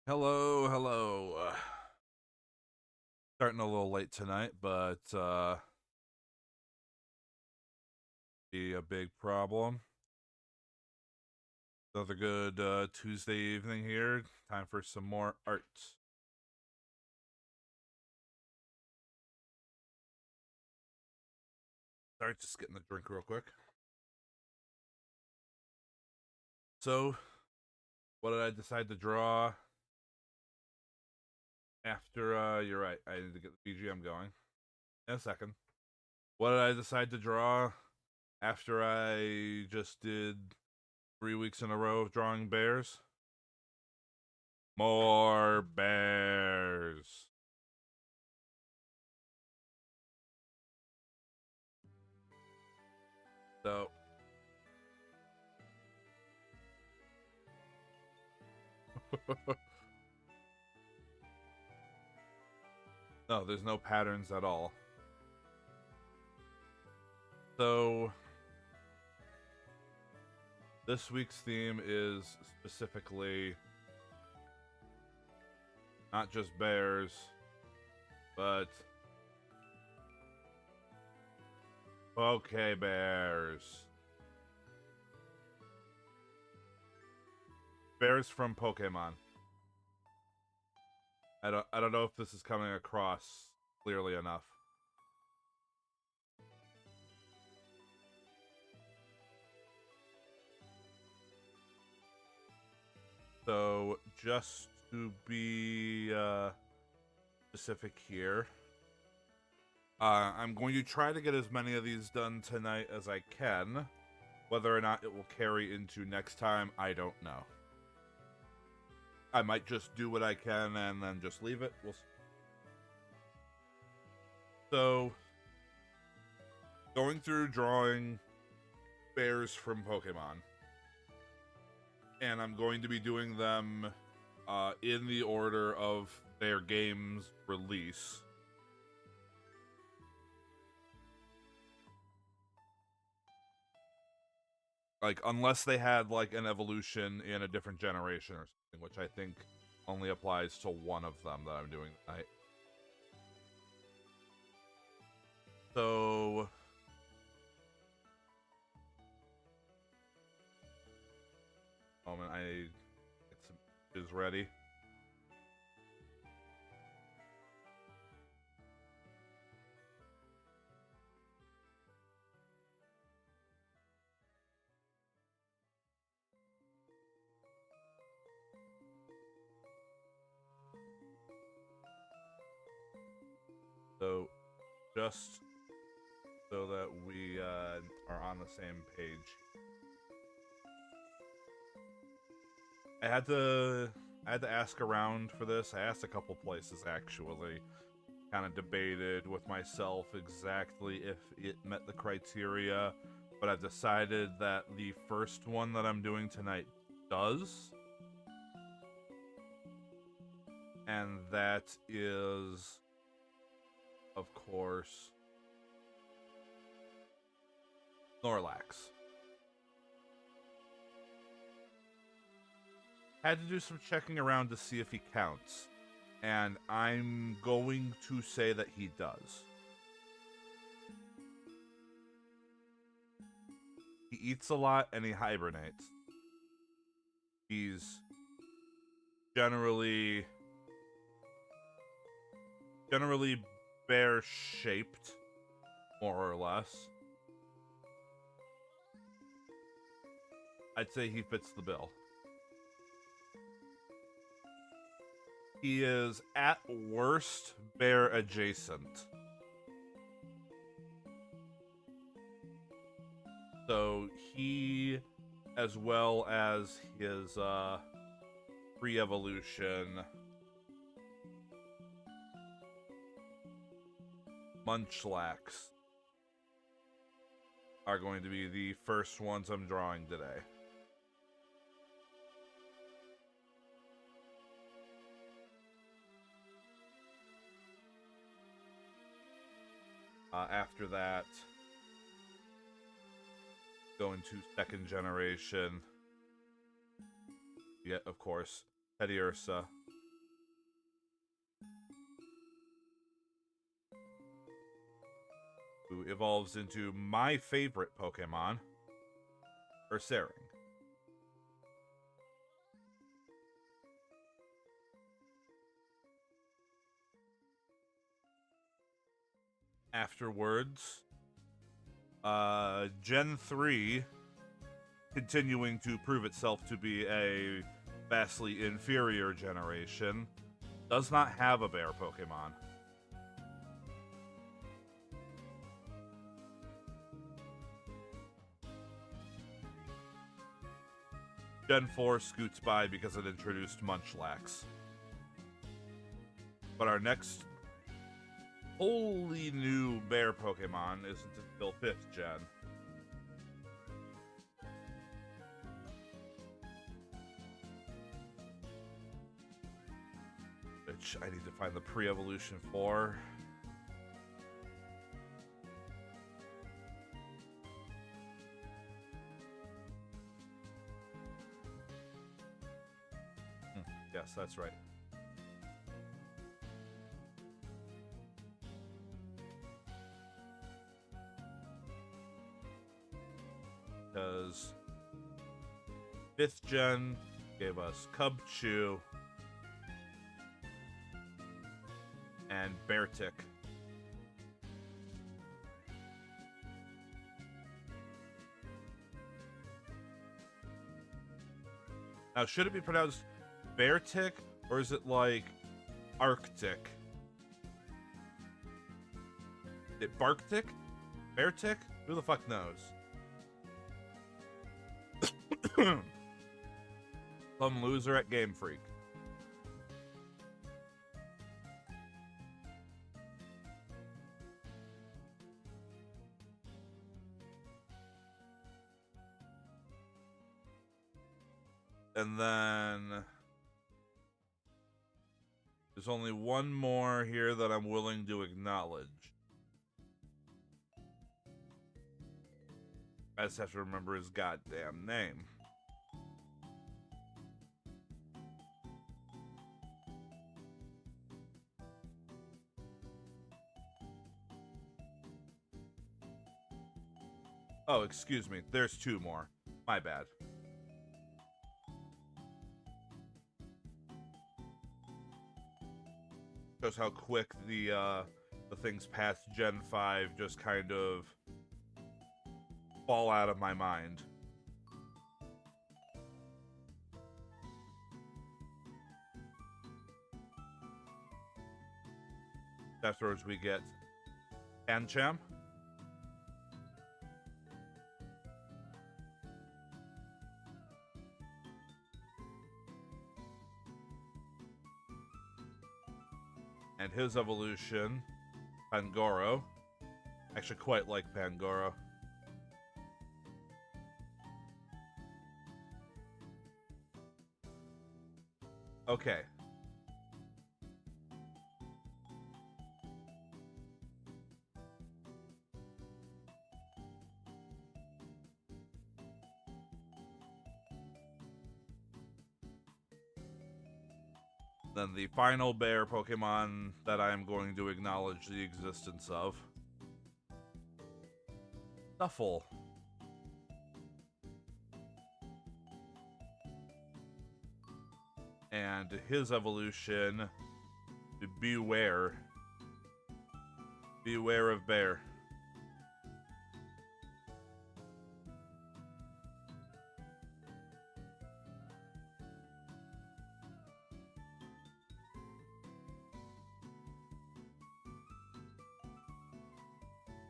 Hello, hello. Starting a little late tonight, but be a big problem. Another good Tuesday evening here. Time for some more art. Sorry, just getting the drink real quick. So, what did I decide to draw after? You're right. I need to get the BGM going in a second. What did I decide to draw after I just did 3 weeks in a row of drawing bears? More bears. So no, there's no patterns at all. So this week's theme is specifically not just bears, but PokéBears. Bears from Pokemon. I don't know if this is coming across clearly enough. So just to be specific here, I'm going to try to get as many of these done tonight as I can. Whether or not it will carry into next time, I don't know. I might just do what I can and then just leave it. We'll see. So, going through drawing bears from Pokemon, and I'm going to be doing them in the order of their game's release. Like, unless they had, like, an evolution in a different generation or something, which I think only applies to one of them that I'm doing tonight. So... moment, I get some images ready. So, just so that we are on the same page. I had to ask around for this. I asked a couple places actually. Kind of debated with myself exactly if it met the criteria, but I've decided that the first one that I'm doing tonight does. And that is, of course, Snorlax. Had to do some checking around to see if he counts, and I'm going to say that he does. He eats a lot and he hibernates. He's generally bear shaped, more or less. I'd say he fits the bill. He is, at worst, bear adjacent. So he, as well as his pre-evolution Munchlax, are going to be the first ones I'm drawing today. After that, go into second generation. Yeah, of course, Teddiursa. evolves into my favorite Pokemon, Ursaring. Afterwards, Gen 3, continuing to prove itself to be a vastly inferior generation, does not have a bear Pokemon. Gen 4 scoots by because it introduced Munchlax. But our next wholly new bear Pokemon isn't until 5th gen. Which I need to find the pre-evolution for. Yes, that's right. Because 5th gen gave us Cubchoo and Beartic. Now, should it be pronounced Beartic, or is it like Arctic? Is it Barktic? Beartic? Who the fuck knows? Some loser at Game Freak. And then there's only one more here that I'm willing to acknowledge. I just have to remember his goddamn name. Oh, excuse me. There's two more. My bad. Shows how quick the things past Gen 5 just kind of fall out of my mind. Afterwards, we get Pancham. And his evolution, Pangoro. Actually, quite like Pangoro. Okay. Then the final bear Pokemon that I am going to acknowledge the existence of. Stufful. And his evolution, Bewear. Beware of bear.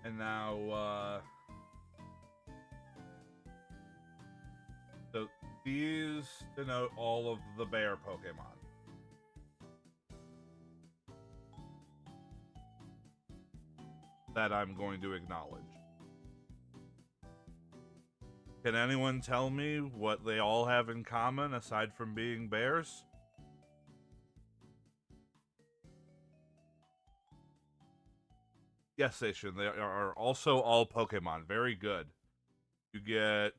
And now, so these denote all of the bear Pokemon. That I'm going to acknowledge. Can anyone tell me what they all have in common aside from being bears? Yes, Station. They are also all Pokemon. Very good. You get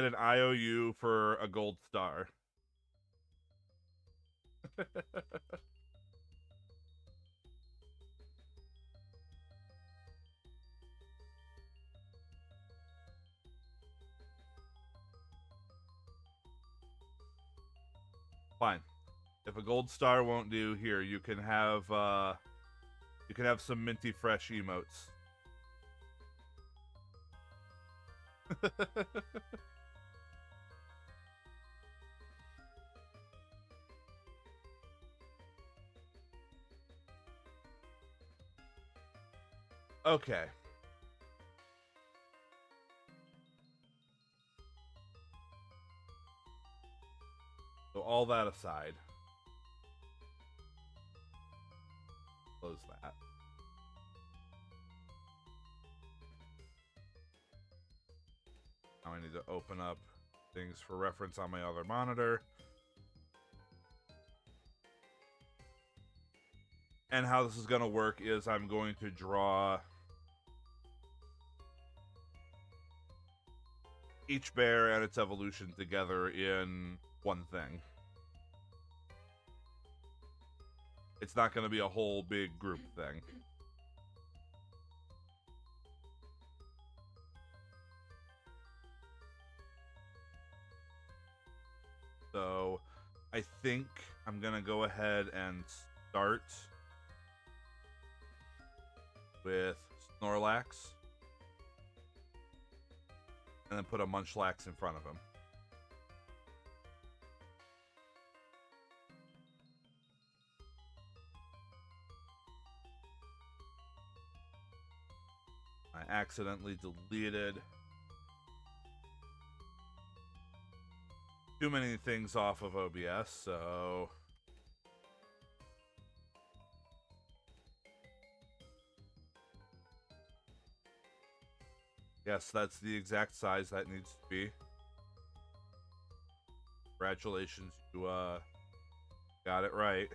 an IOU for a gold star. Fine. If a gold star won't do, here you can have some minty fresh emotes. Okay. So all that aside, close that. Now I need to open up things for reference on my other monitor. And how this is going to work is I'm going to draw each bear and its evolution together in one thing. It's not going to be a whole big group thing. So I think I'm going to go ahead and start with Snorlax. And then put a Munchlax in front of him. I accidentally deleted too many things off of OBS, so yes, that's the exact size that needs to be. Congratulations, you got it right.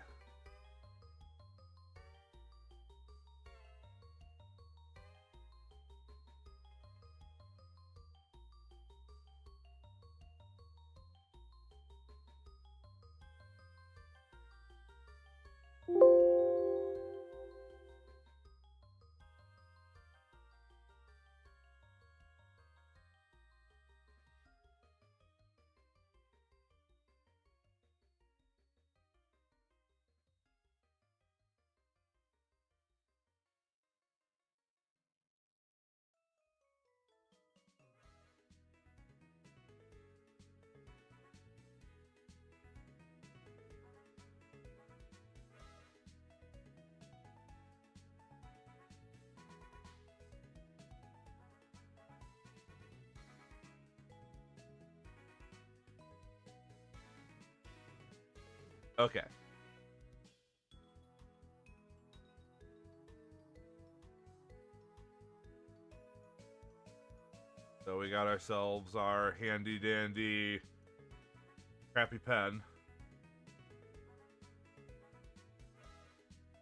Okay. So we got ourselves our handy dandy crappy pen.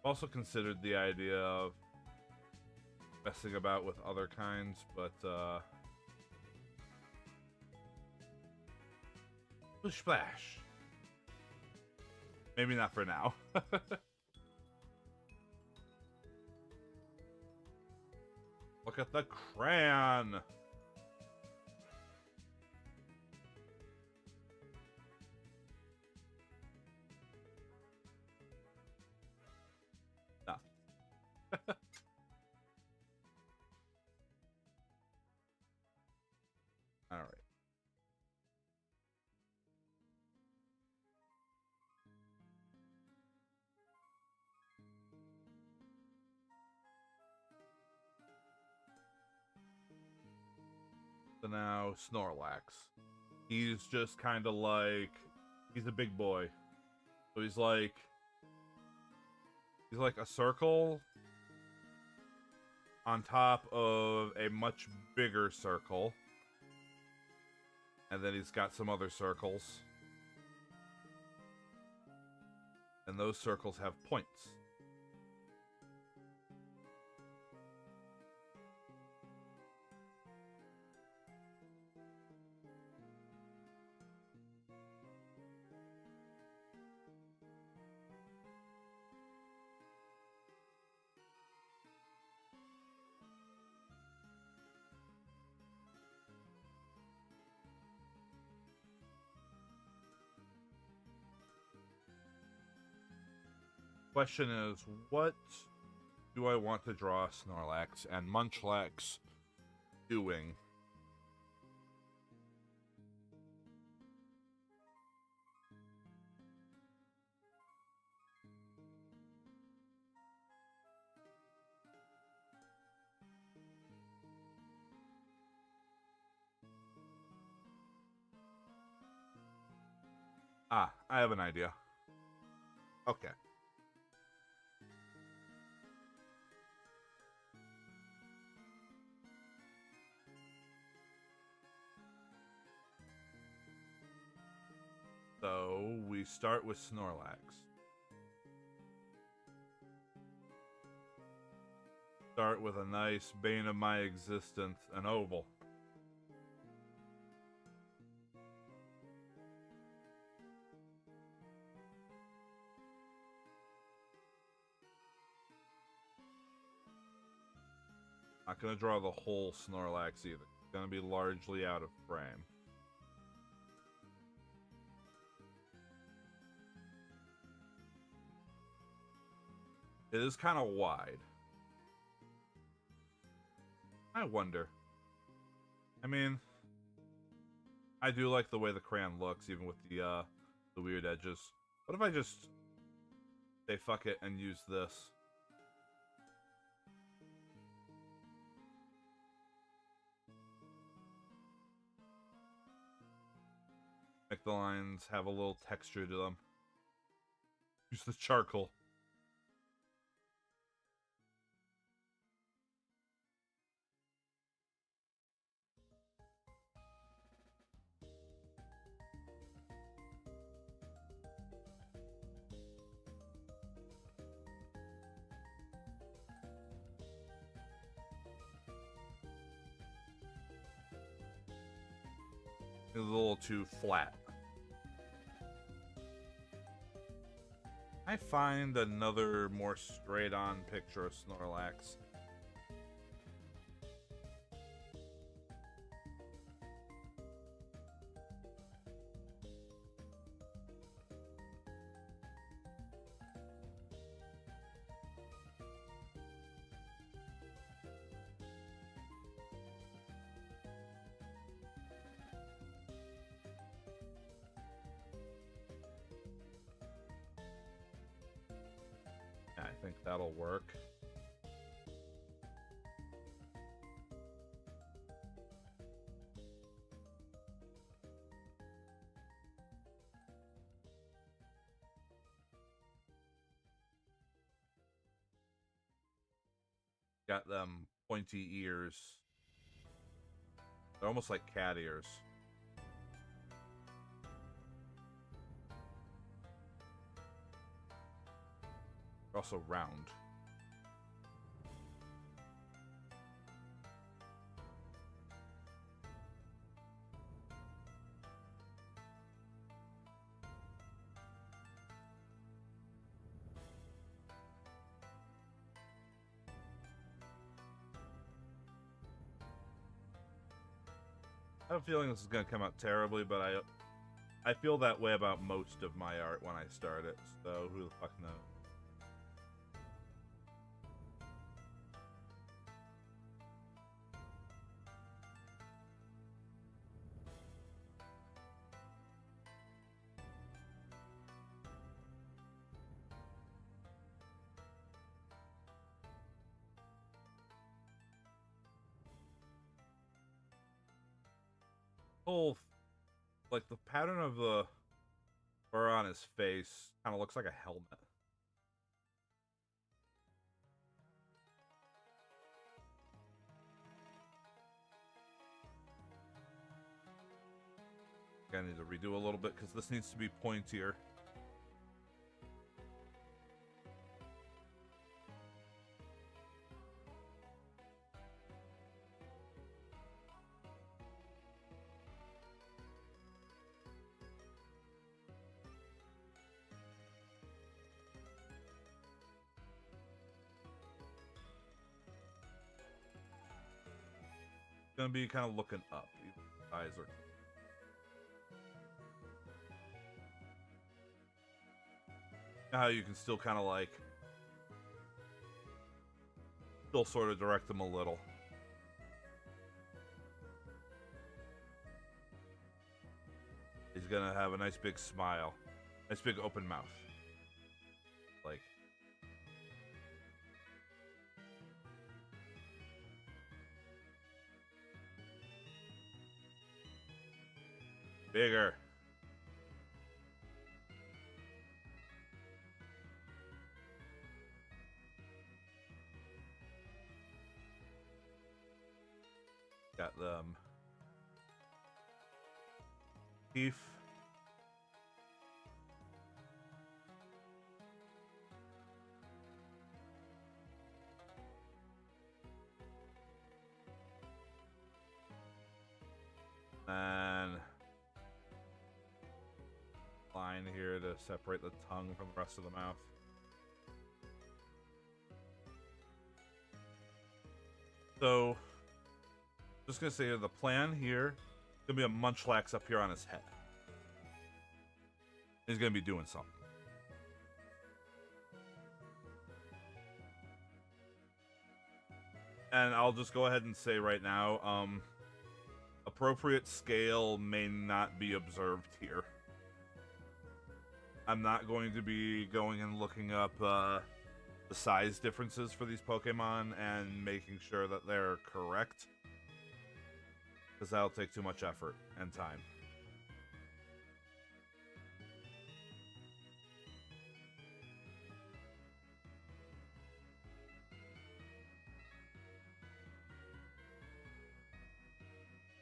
Also considered the idea of messing about with other kinds, but splish splash. Maybe not for now. Look at the crayon. No. All right. So now Snorlax. He's just kind of like, he's a big boy. So he's like a circle on top of a much bigger circle. And then he's got some other circles. And those circles have points. question is, what do I want to draw Snorlax and Munchlax doing? Ah, I have an idea. Okay. So, we start with Snorlax. Start with a nice bane of my existence, an oval. Not gonna draw the whole Snorlax either. It's gonna be largely out of frame. It is kind of wide. I wonder. I mean, I do like the way the crayon looks, even with the weird edges. What if I just say fuck it and use this? Make the lines have a little texture to them. Use the charcoal. It's a little too flat. I find another more straight-on picture of Snorlax. I think that'll work. Got them pointy ears. They're almost like cat ears. They're also round. I have a feeling this is going to come out terribly, but I feel that way about most of my art when I start it, so who the fuck knows. Whole, like the pattern of the fur on his face kind of looks like a helmet. I need to redo a little bit because this needs to be pointier. Gonna be kind of looking up. Eyes are. How you can still kind of like still sort of direct him a little. He's gonna have a nice big smile. Nice big open mouth. Like. Bigger. Got them. Beef. And line here to separate the tongue from the rest of the mouth. So, just gonna say the plan here is gonna be a Munchlax up here on his head. He's gonna be doing something. And I'll just go ahead and say right now, appropriate scale may not be observed here. I'm not going to be going and looking up the size differences for these Pokemon and making sure that they're correct, because that'll take too much effort and time.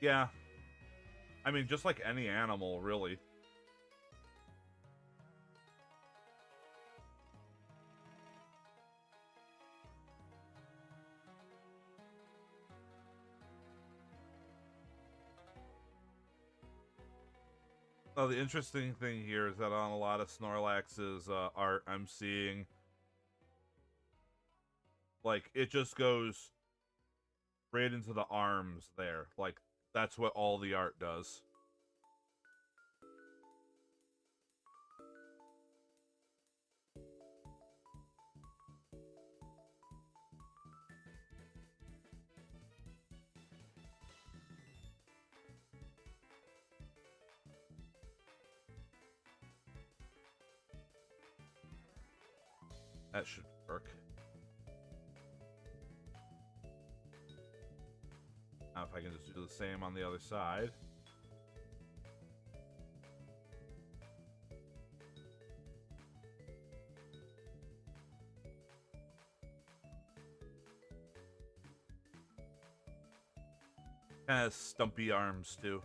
Yeah. I mean, just like any animal, really. Well, the interesting thing here is that on a lot of Snorlax's art, I'm seeing, like, it just goes right into the arms there. Like, that's what all the art does. That should work. Now if I can just do the same on the other side. Kind of stumpy arms too.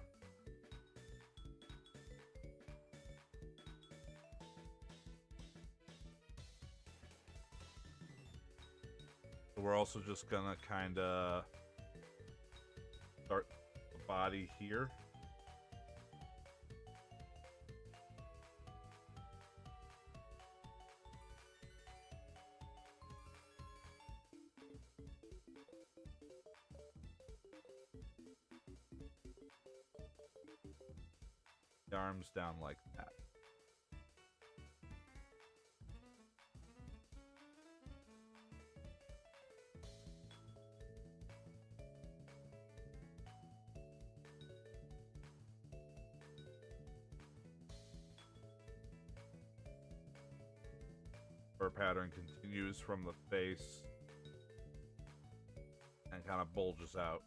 We're also just gonna kind of start the body here. The arms down like that. Fur pattern continues from the face and kind of bulges out.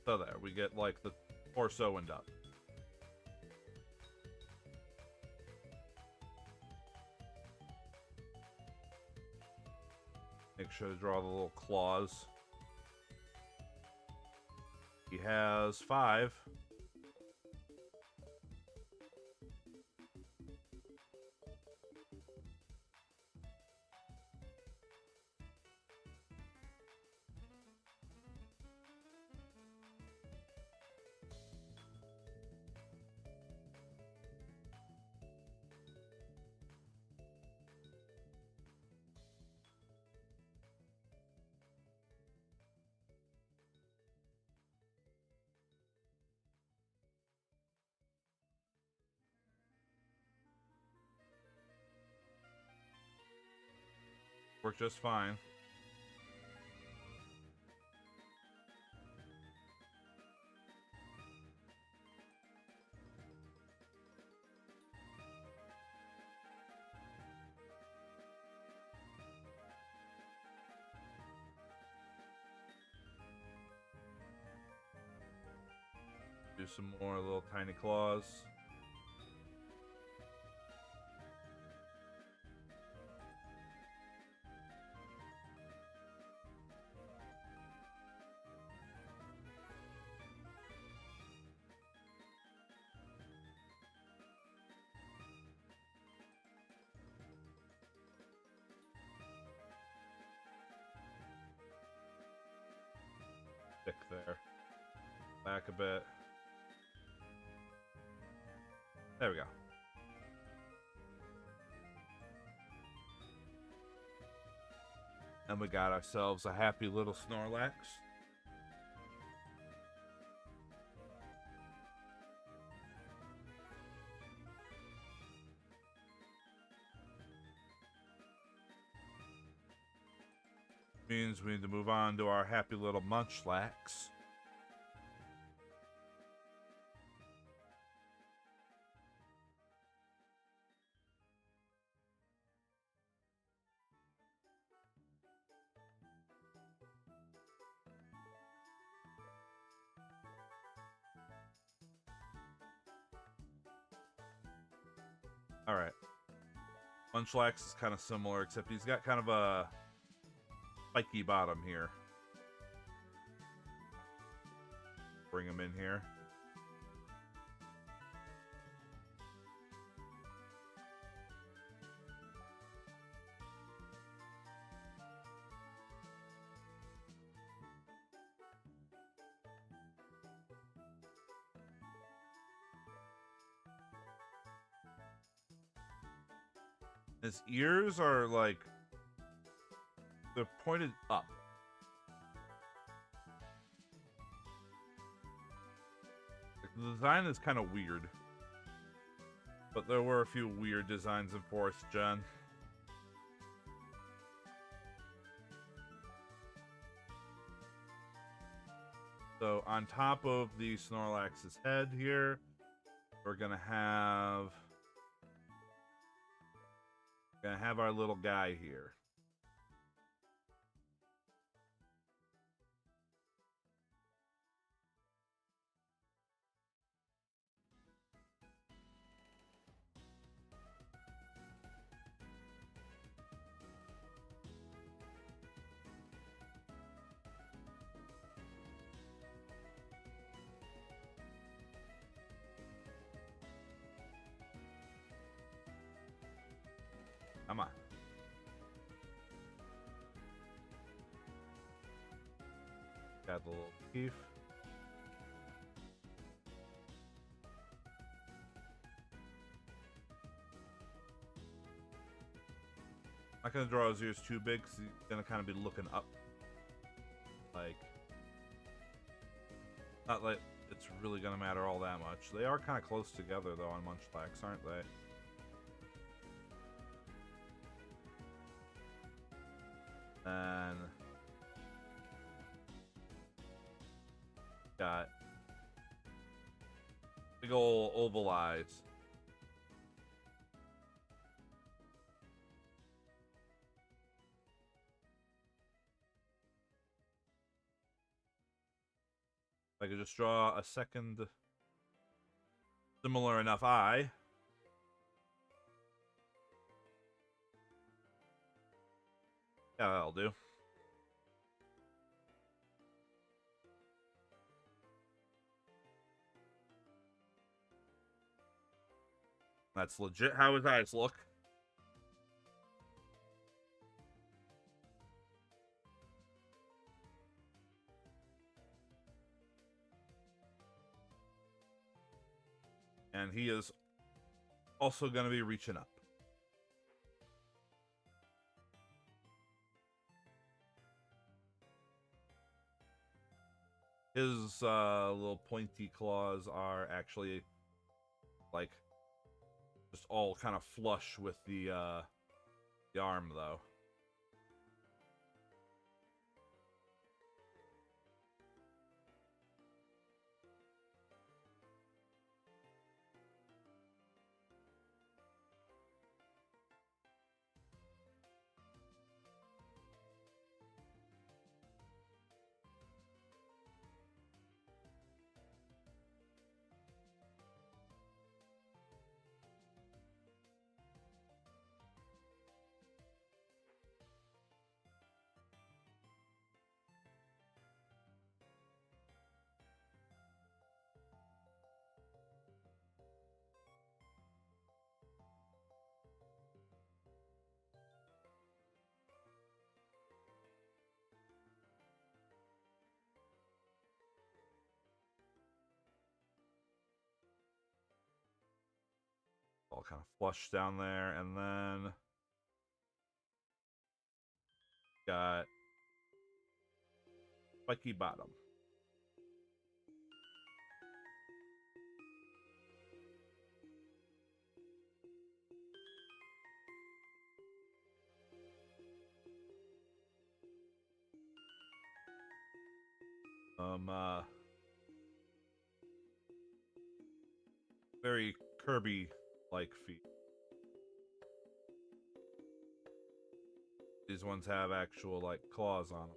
So there, we get like the torso and up. Make sure to draw the little claws. He has 5. Worked just fine. Do some more little tiny claws. Stick there. Back a bit. There we go. And we got ourselves a happy little Snorlax. Means we need to move on to our happy little Munchlax. Alright. Munchlax is kind of similar, except he's got kind of a spiky bottom here. Bring him in here. His ears are like, they're pointed up. The design is kind of weird. But there were a few weird designs in 4th Gen. So on top of the Snorlax's head here, we're gonna have our little guy here. Come on. Got the little teeth. Not gonna draw his ears too big because he's gonna kind of be looking up. Like, not like it's really gonna matter all that much. They are kind of close together though on Munchlax, aren't they? And got big ol' oval eyes. If I could just draw a second similar enough eye. Yeah, that'll do. That's legit how his eyes look. And he is also going to be reaching up. His little pointy claws are actually like just all kind of flush with the arm though. all kind of flush down there, and then got spiky bottom. Very Kirby-like feet. These ones have actual, like, claws on them.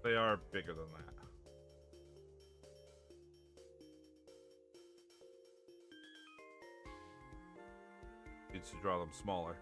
They are bigger than that. Needs to draw them smaller.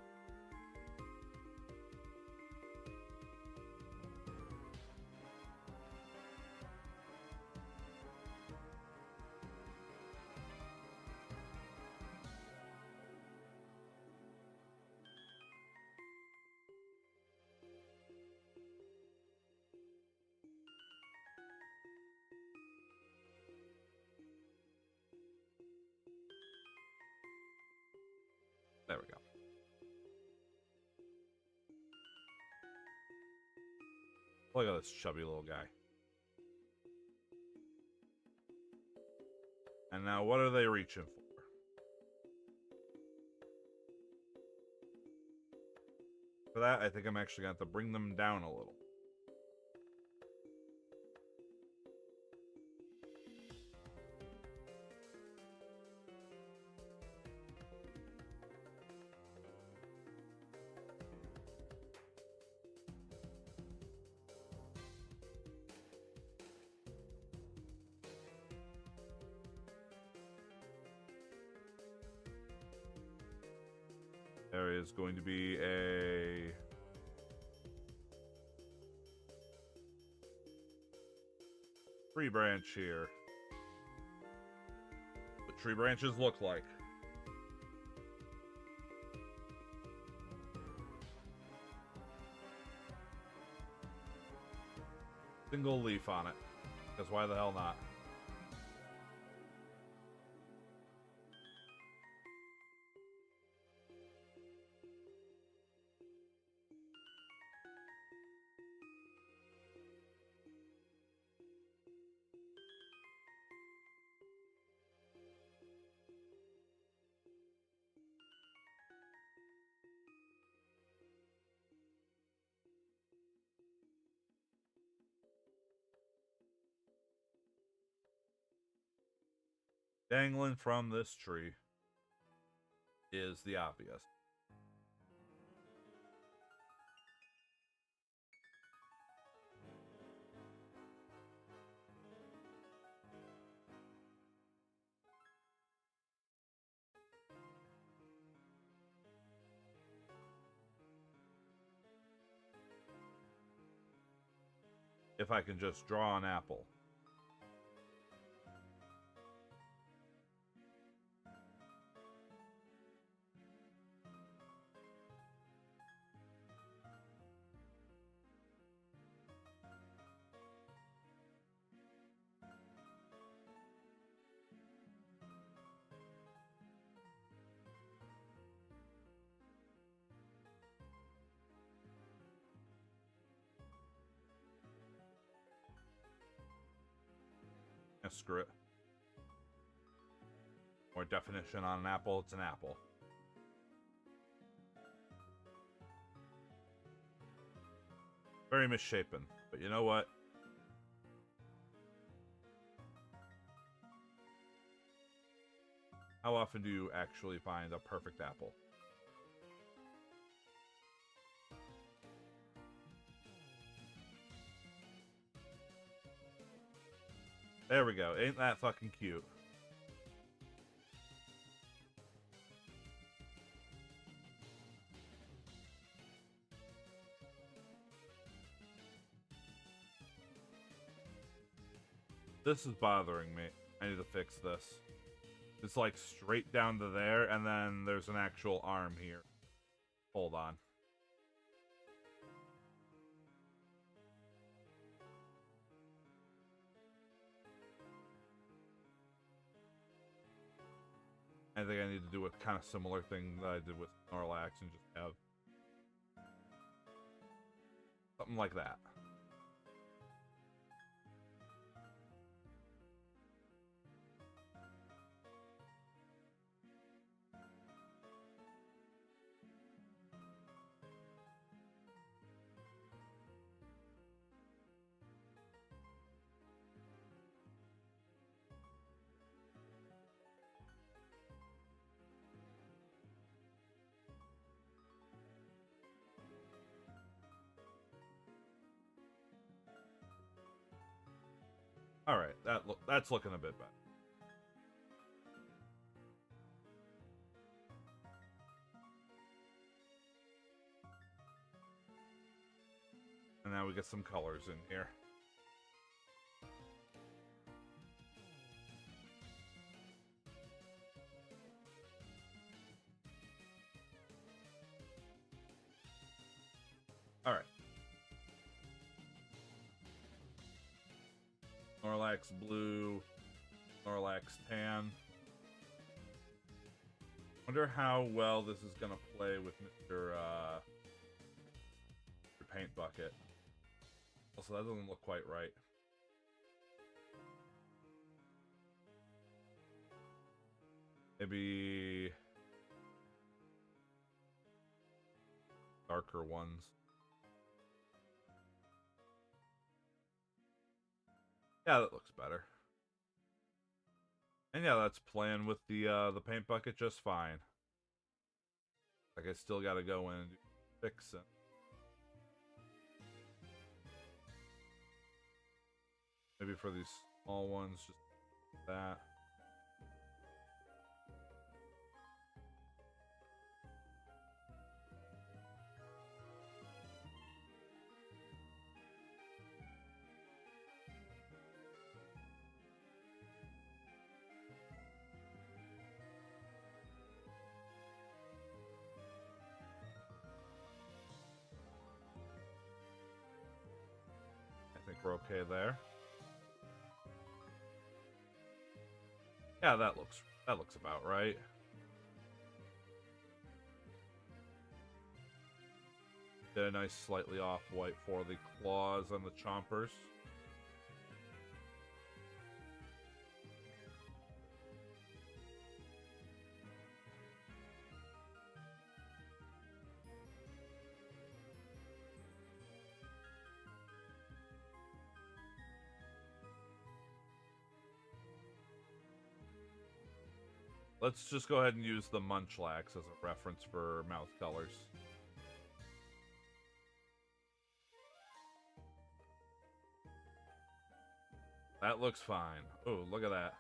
There we go. Look at this chubby little guy. And now what are they reaching for? For that, I think I'm actually going to have to bring them down a little. There is going to be a tree branch here. What tree branches look like. Single leaf on it. Because why the hell not? Dangling from this tree is the obvious. If I can just draw an apple. Screw it. More definition on an apple, it's an apple. Very misshapen, but you know what? How often do you actually find a perfect apple? There we go. Ain't that fucking cute? This is bothering me. I need to fix this. It's like straight down to there, and then there's an actual arm here. Hold on. I think I need to do a kind of similar thing that I did with Snorlax and just have something like that. All right, that's looking a bit better. And now we get some colors in here. All right. Snorlax blue, Snorlax tan. Wonder how well this is gonna play with Mr. Paint Bucket. Also, that doesn't look quite right. Maybe darker ones. Yeah, that looks better. And yeah, that's playing with the paint bucket just fine. Like I still gotta go in and fix it. Maybe for these small ones, just that. I think we're okay there. Yeah, that looks about right. Get a nice slightly off-white for the claws and the chompers. Let's just go ahead and use the Munchlax as a reference for mouth colors. That looks fine. Oh, look at that.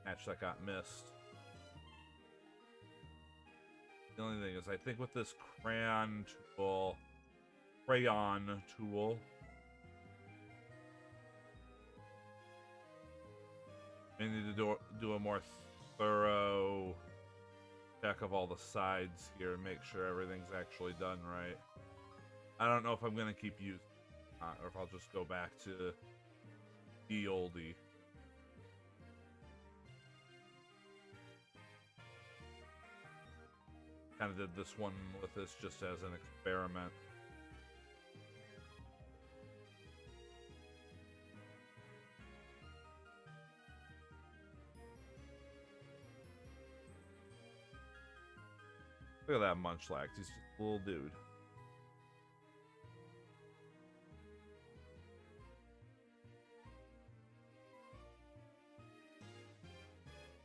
Match that got missed. The only thing is, I think with this crayon tool, we need to do a more thorough check of all the sides here and make sure everything's actually done right. I don't know if I'm gonna keep using it, or if I'll just go back to the oldie. Kind of did this one with this just as an experiment. Look at that Munchlax, he's just a little dude.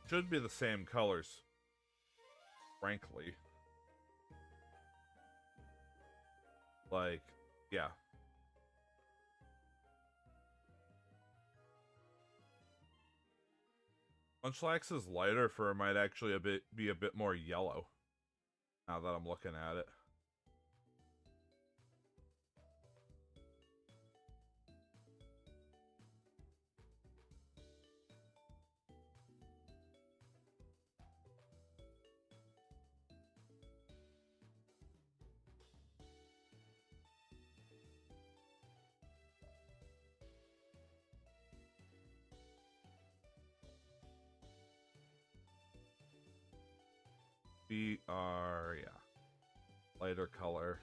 Should be the same colors, frankly. Like, yeah. Munchlax's lighter fur might actually be a bit more yellow. Now that I'm looking at it. feet are, yeah, lighter color.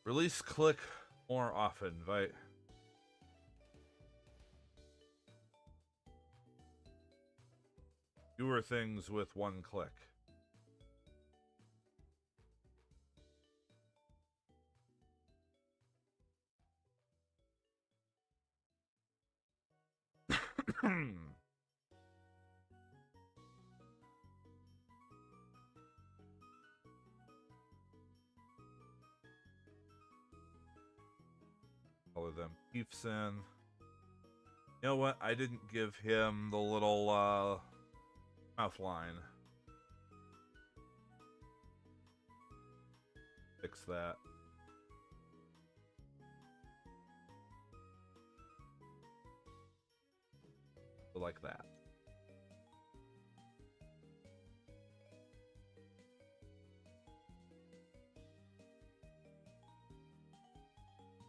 Release click more often, right? Fewer things with one click. Color them peeps in. You know what? I didn't give him the little mouth line. Fix that. Like that.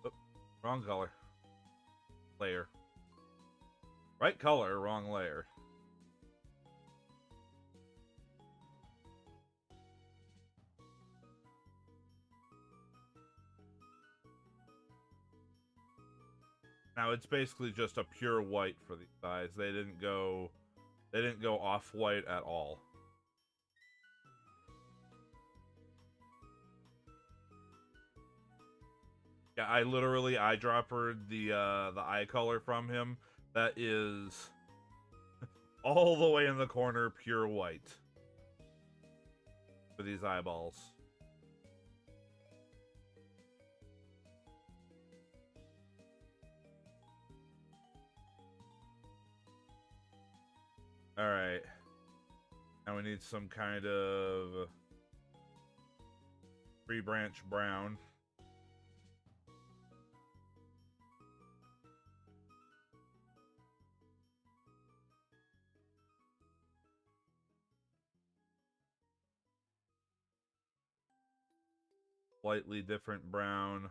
Oh, wrong color. Layer. Right color, wrong layer. Now it's basically just a pure white for these eyes. They didn't go off-white at all. Yeah, I literally eyedroppered the eye color from him. That is all the way in the corner, pure white for these eyeballs. All right. Now we need some kind of tree branch brown. Slightly different brown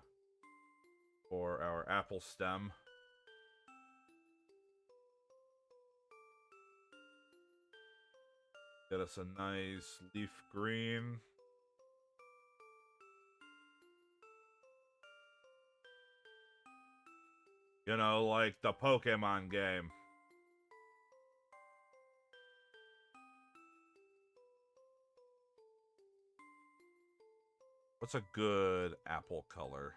for our apple stem. Get us a nice leaf green. You know, like the Pokemon game. What's a good apple color?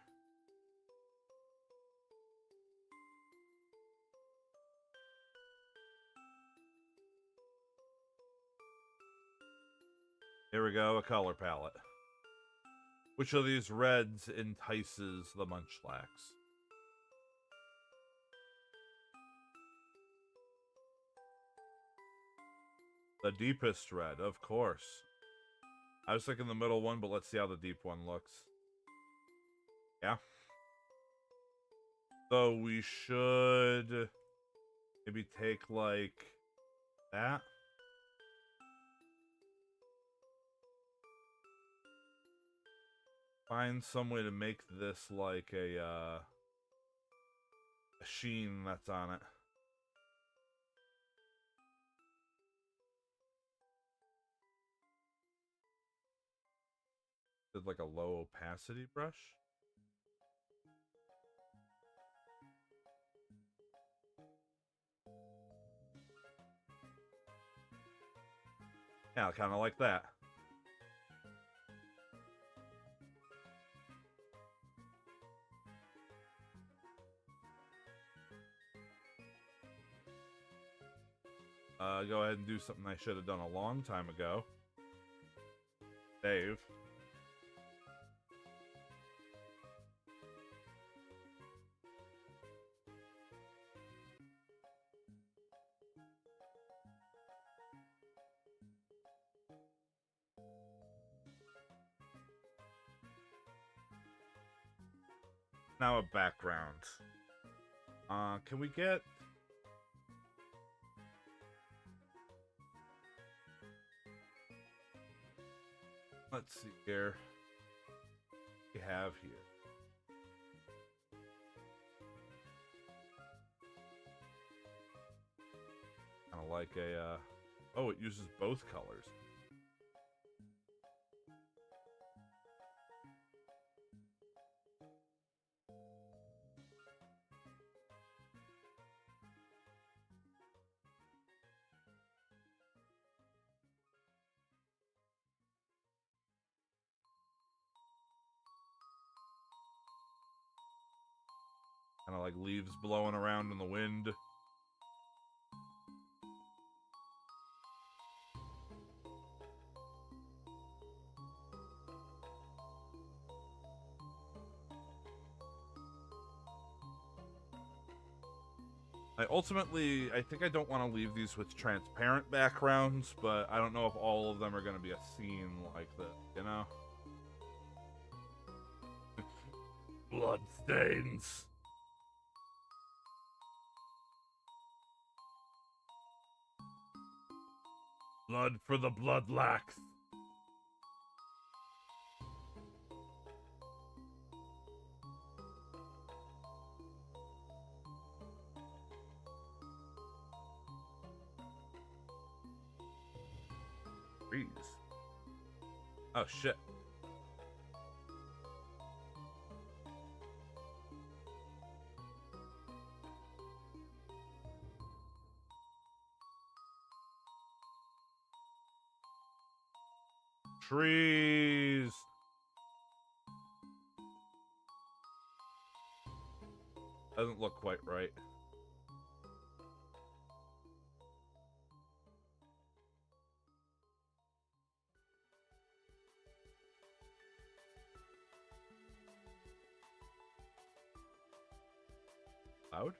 Here we go, a color palette. Which of these reds entices the Munchlax? The deepest red, of course. I was thinking the middle one, but let's see how the deep one looks. Yeah. So we should maybe take like that. Find some way to make this like a sheen that's on it. Did like a low opacity brush. Yeah, kind of like that. Go ahead and do something I should have done a long time ago. Save. Now a background. Can we get... Let's see here. What we have here. Kind of like a, oh, it uses both colors. Kind of like leaves blowing around in the wind. I think I don't want to leave these with transparent backgrounds, but I don't know if all of them are going to be a scene like this, you know? Bloodstains. Blood for the Bloodlax. Freeze. Oh shit. Trees. Doesn't look quite right. Loud?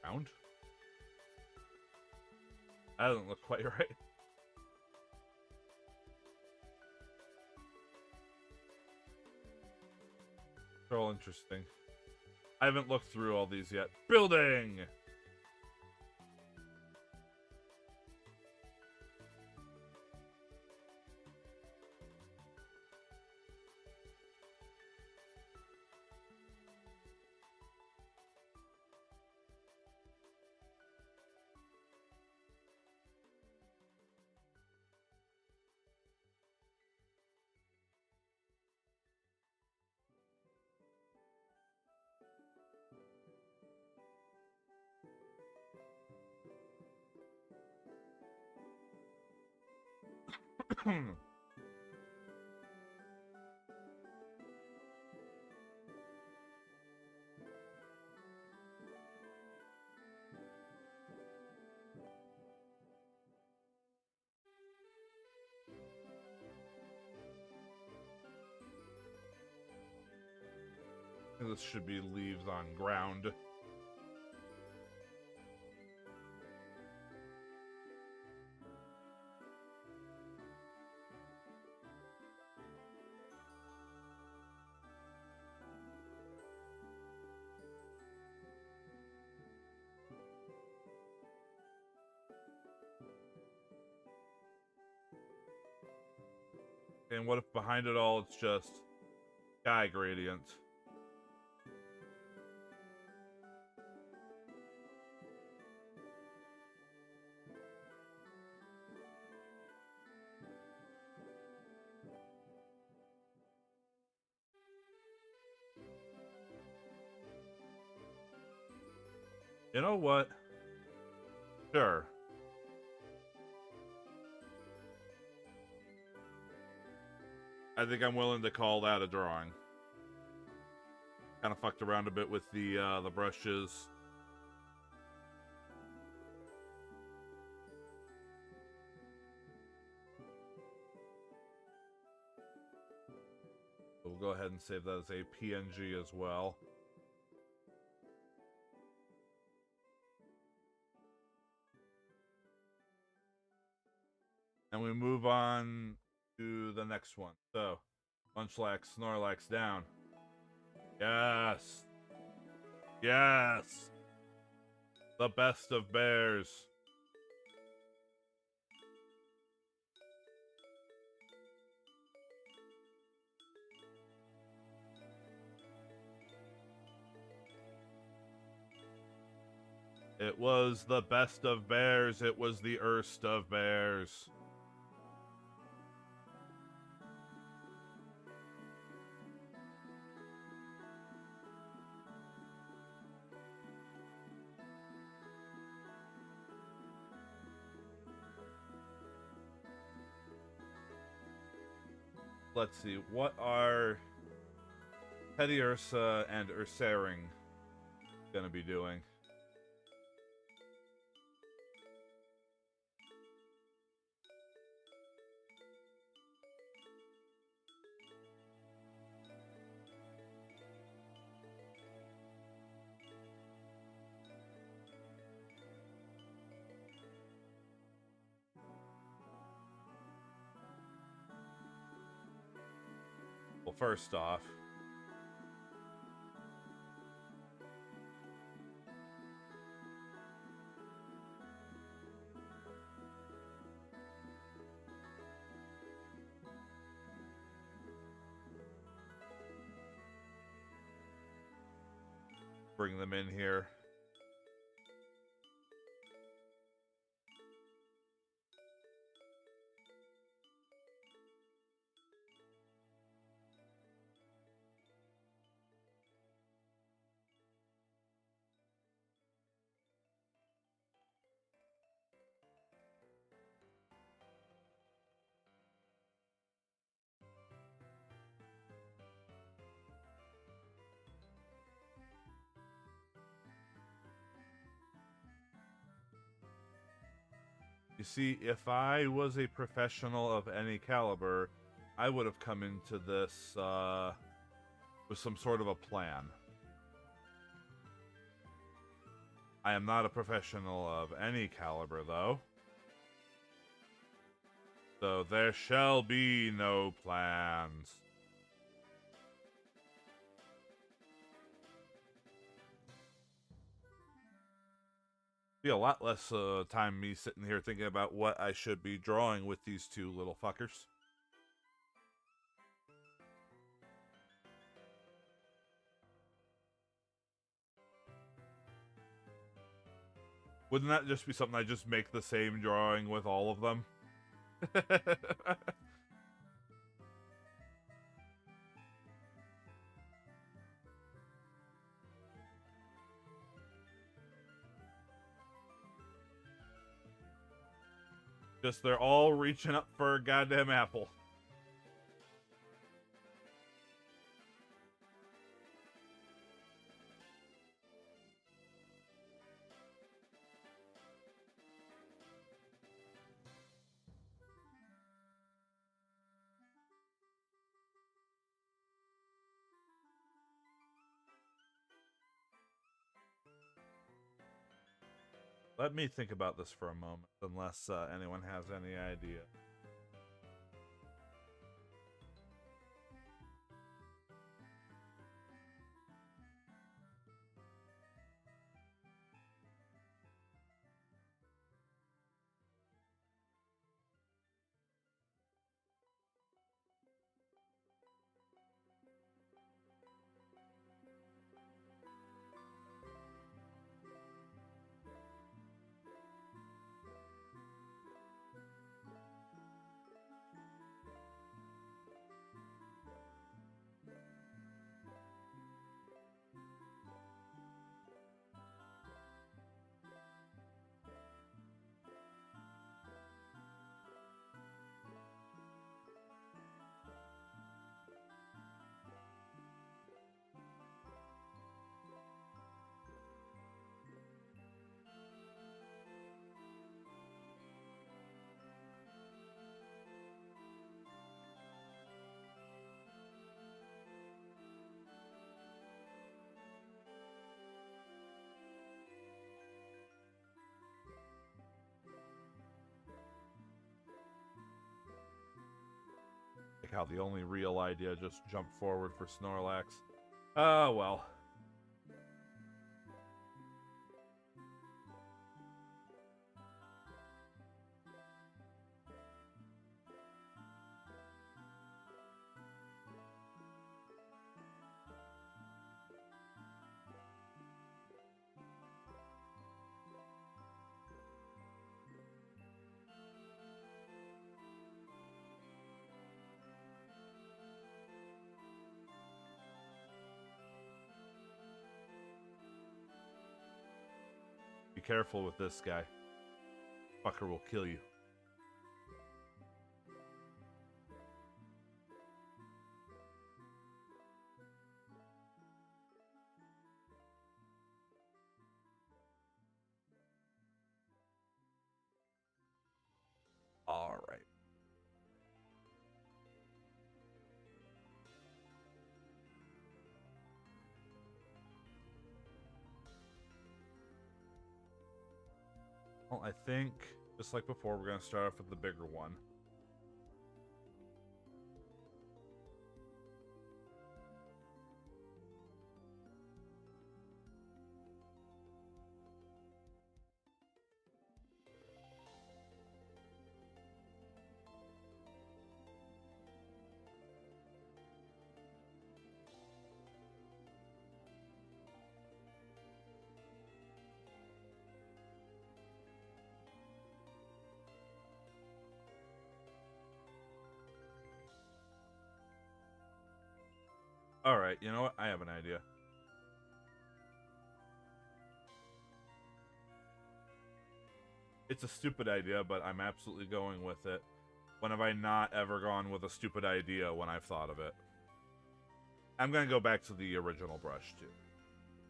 Round? That doesn't look quite right. They're all interesting. I haven't looked through all these yet. Building! This should be leaves on ground. And what if behind it all it's just sky gradient? You know what? Sure. I think I'm willing to call that a drawing. Kind of fucked around a bit with the brushes. We'll go ahead and save that as a PNG as well. And we move on to the next one. So, Munchlax, Snorlax down. Yes! Yes! The best of bears. It was the best of bears. It was the erst of bears. Let's see, what are Teddiursa and Ursaring gonna be doing? Well, first off, bring them in here. You see, if I was a professional of any caliber, I would have come into this with some sort of a plan. I am not a professional of any caliber, though. So there shall be no plans. Be a lot less time me sitting here thinking about what I should be drawing with these two little fuckers. Wouldn't that just be something I just make the same drawing with all of them? Just they're all reaching up for a goddamn apple. Let me think about this for a moment, unless anyone has any idea. how the only real idea just jumped forward for Snorlax. Oh, well. Be careful with this guy. Fucker will kill you. All right. Well, I think, just like before, we're going to start off with the bigger one. Alright, you know what? I have an idea. It's a stupid idea, but I'm absolutely going with it. When have I not ever gone with a stupid idea when I've thought of it? I'm going to go back to the original brush, too.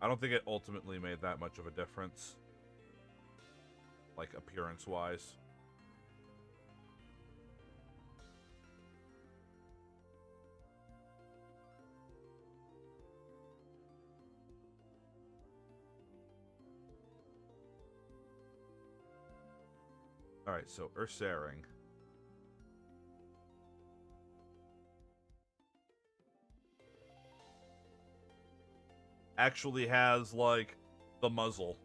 I don't think it ultimately made that much of a difference. Like, appearance-wise. Alright, so Ursaring. Actually has, like, the muzzle.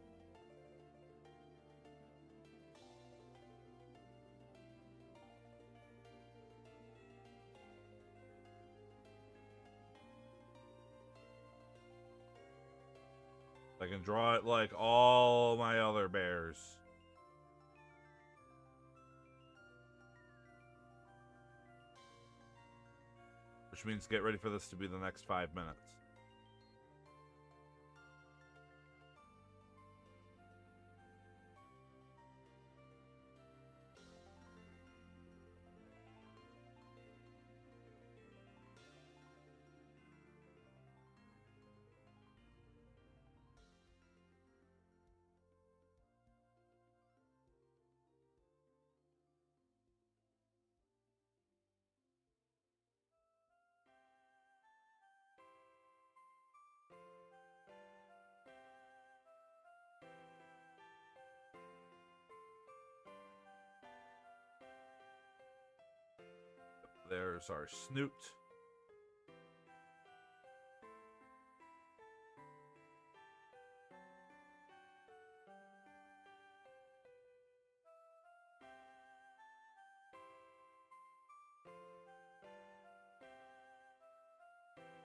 I can draw it like all my other bears. Which means get ready for this to be the next 5 minutes. There's our Snoot.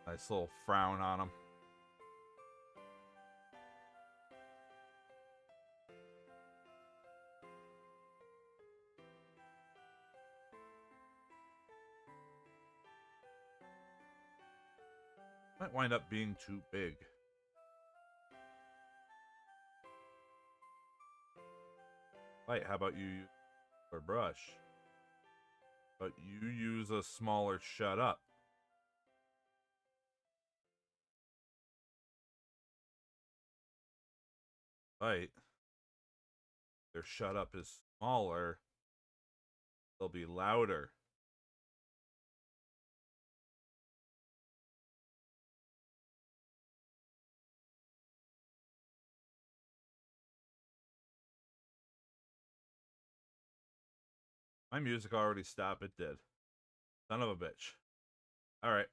Nice little frown on him. Might wind up being too big. Right, how about you use a brush? But you use a smaller shut up. Right. Their shut up is smaller. They'll be louder. My music already stopped. It did. Son of a bitch. Alright.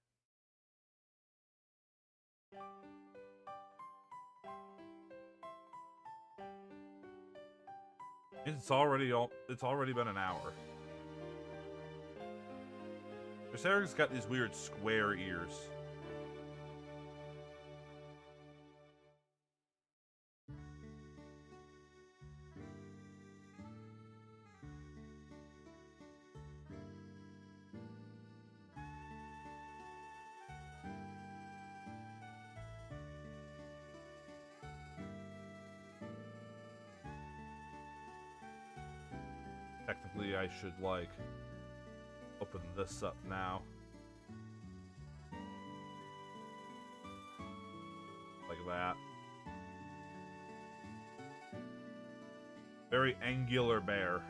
It's already been an hour. Ursaring's got these weird square ears. Technically, I should, like, open this up now. Like that. Very angular bear.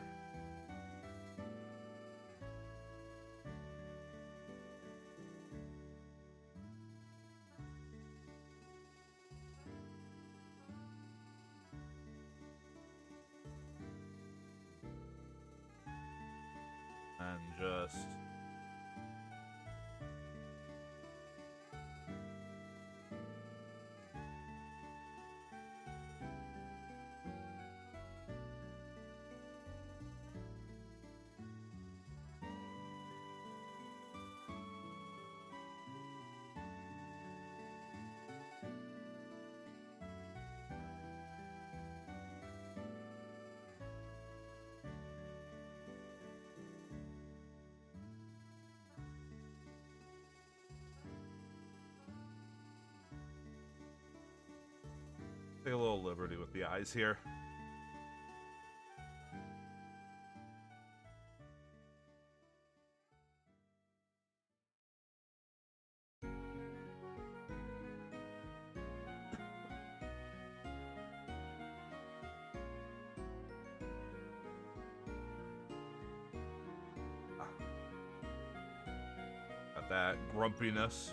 And just... take a little liberty with the eyes here. Got that grumpiness.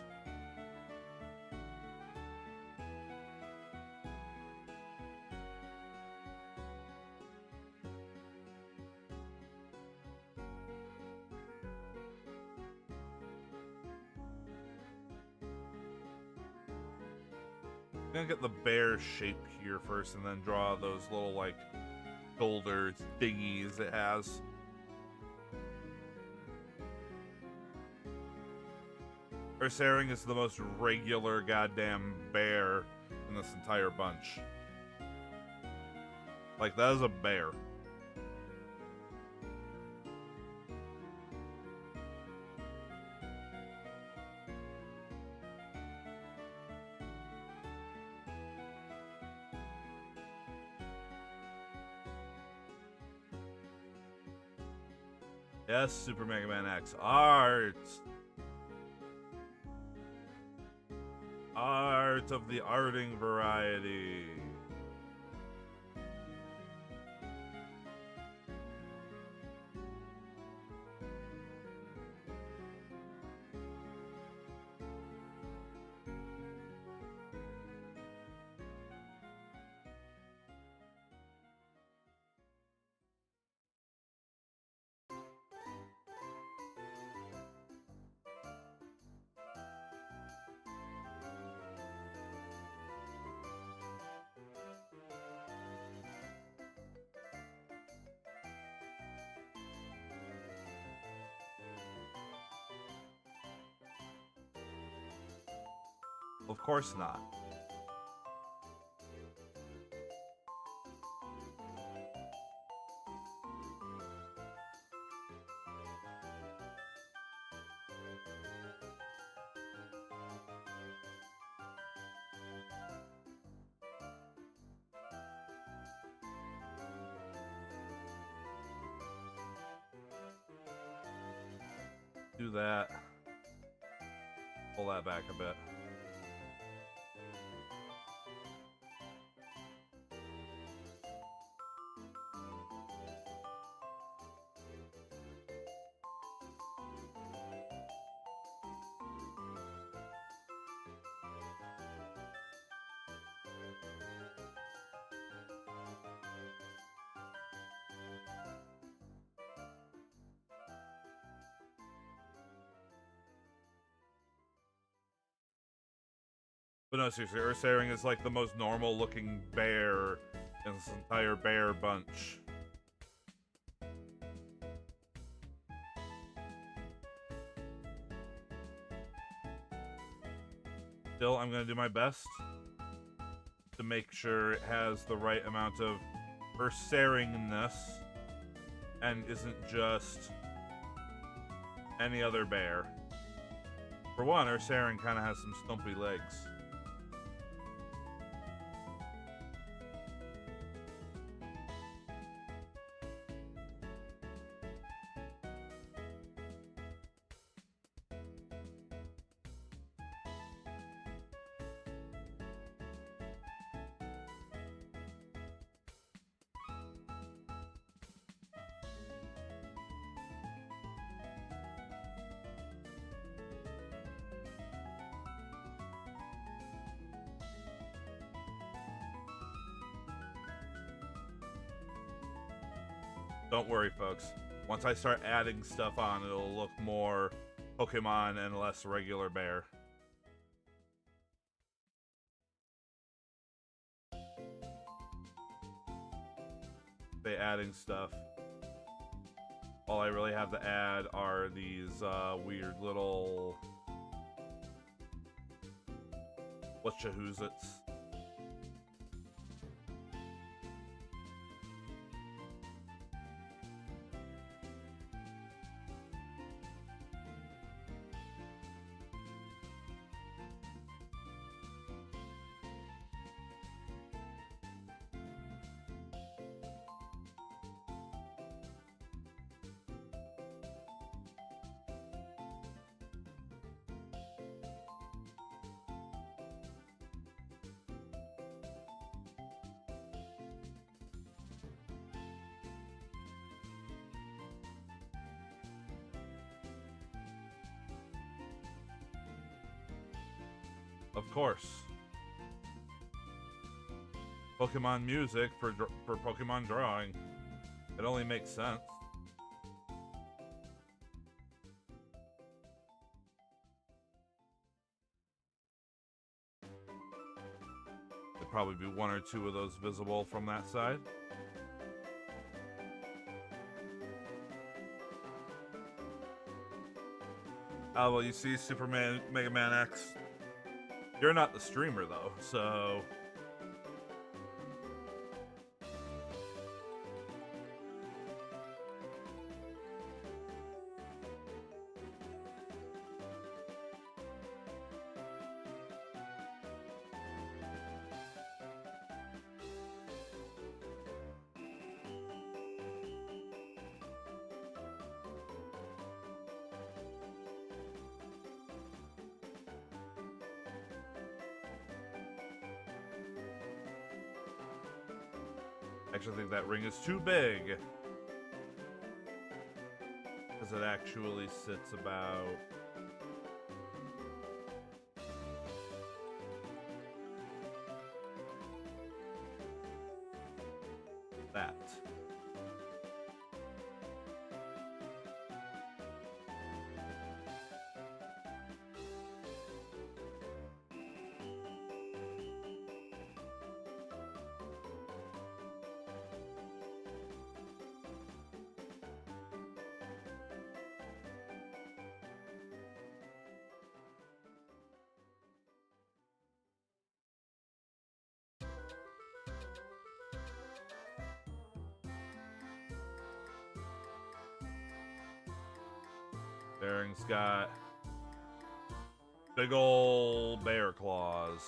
I'm gonna get the bear shape here first and then draw those little, like, shoulder thingies it has. Ursaring is the most regular goddamn bear in this entire bunch. Like, that is a bear. Yes, Super Mega Man X. Art! Art of the arting variety. Of course not. Do that. Pull that back a bit. But no, seriously, Ursaring is like the most normal looking bear in this entire bear bunch. Still, I'm gonna do my best to make sure it has the right amount of Ursaringness and isn't just any other bear. For one, Ursaring kind of has some stumpy legs. Don't worry, folks. Once I start adding stuff on, it'll look more Pokemon and less regular bear. They adding stuff. All I really have to add are these weird little whatchahoozits. Of course. Pokemon music for Pokemon drawing. It only makes sense. There'd probably be one or two of those visible from that side. Oh, well, you see Superman, Mega Man X. You're not the streamer, though, so... Actually, I think that ring is too big. Because it actually sits about... that. Bearing's got big ol' bear claws.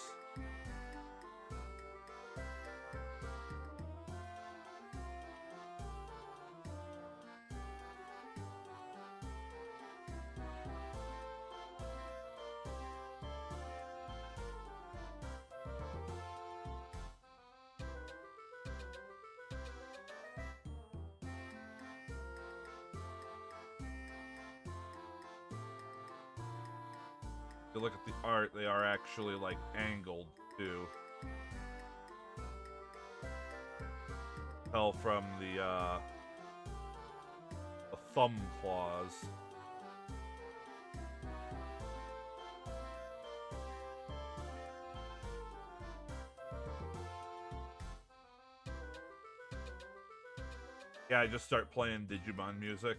If you look at the art, they are actually, like, angled, too. Tell from the thumb claws. Yeah, I just start playing Digimon music.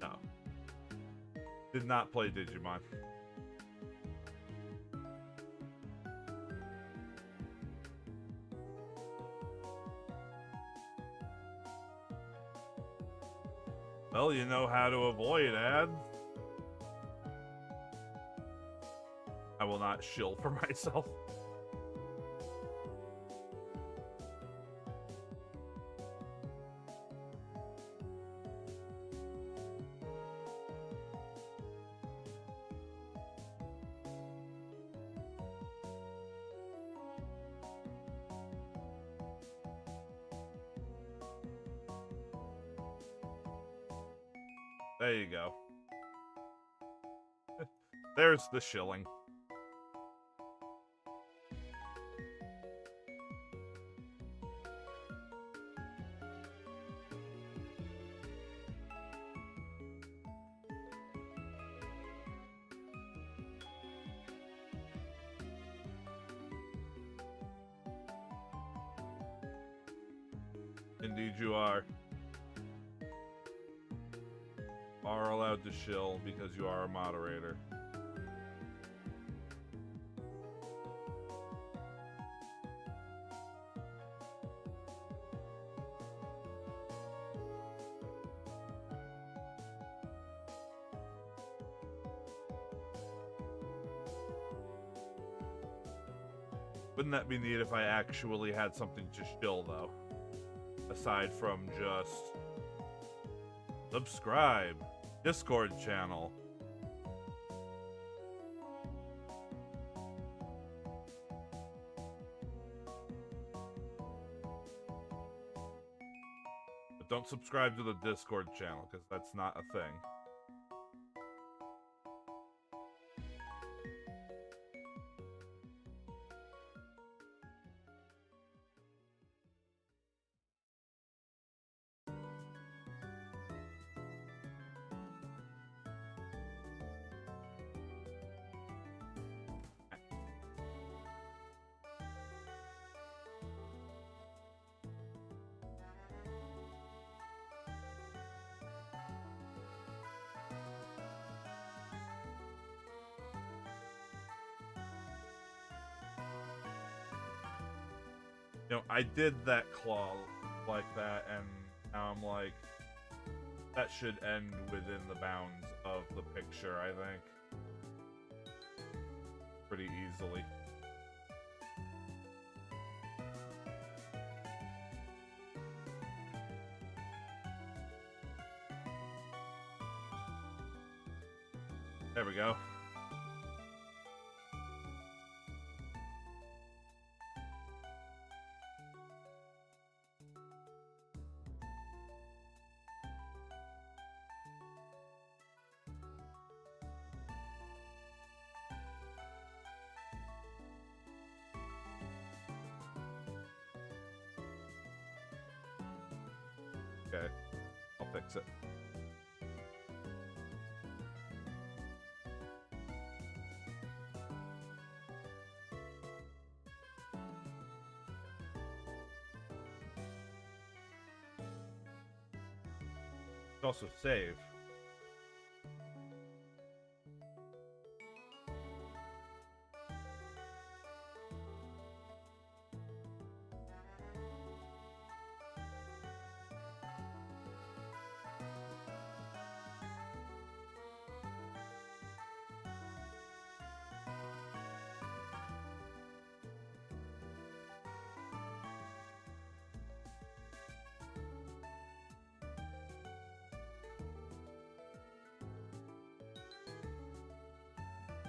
No. Did not play Digimon. Well, you know how to avoid ads. I will not shill for myself. There you go. There's the shilling. Indeed you are. Are allowed to shill because you are a moderator. Wouldn't that be neat if I actually had something to shill, though? Aside from just subscribe, Discord channel. But don't subscribe to the Discord channel, because that's not a thing. You know, I did that claw like that, and now I'm like, that should end within the bounds of the picture, I think. Pretty easily. There we go. Okay, I'll fix it. Also save.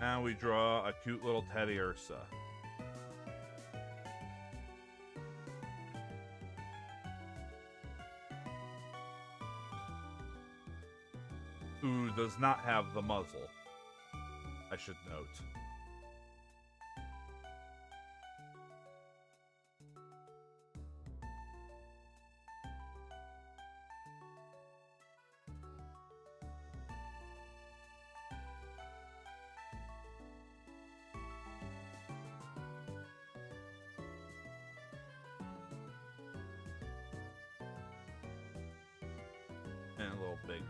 Now we draw a cute little Teddiursa. who does not have the muzzle, I should note. And a little big.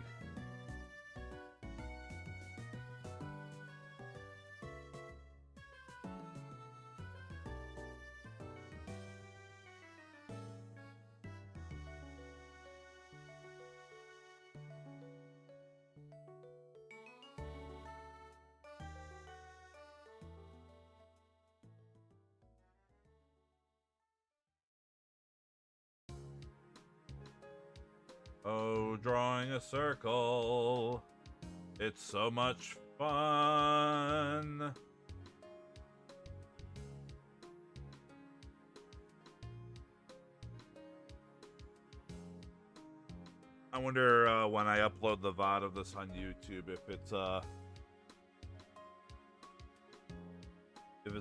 Oh, drawing a circle. It's so much fun. I wonder when I upload the VOD of this on YouTube if it's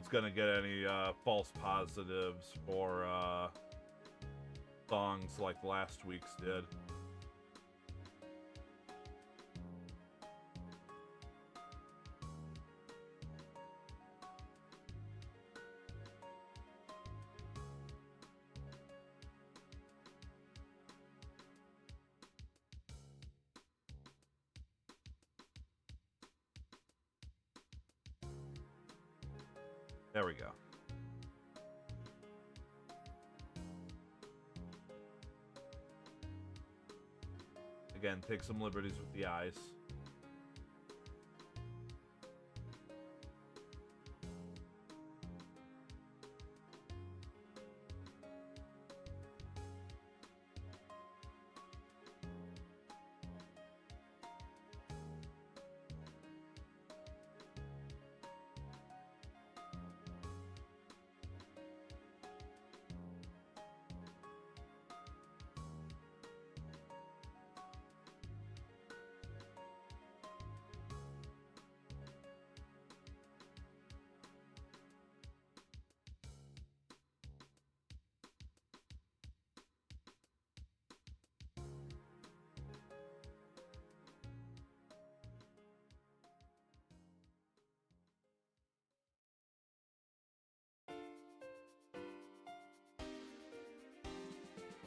gonna get any false positives for songs like last week's did. There we go. Again, take some liberties with the eyes.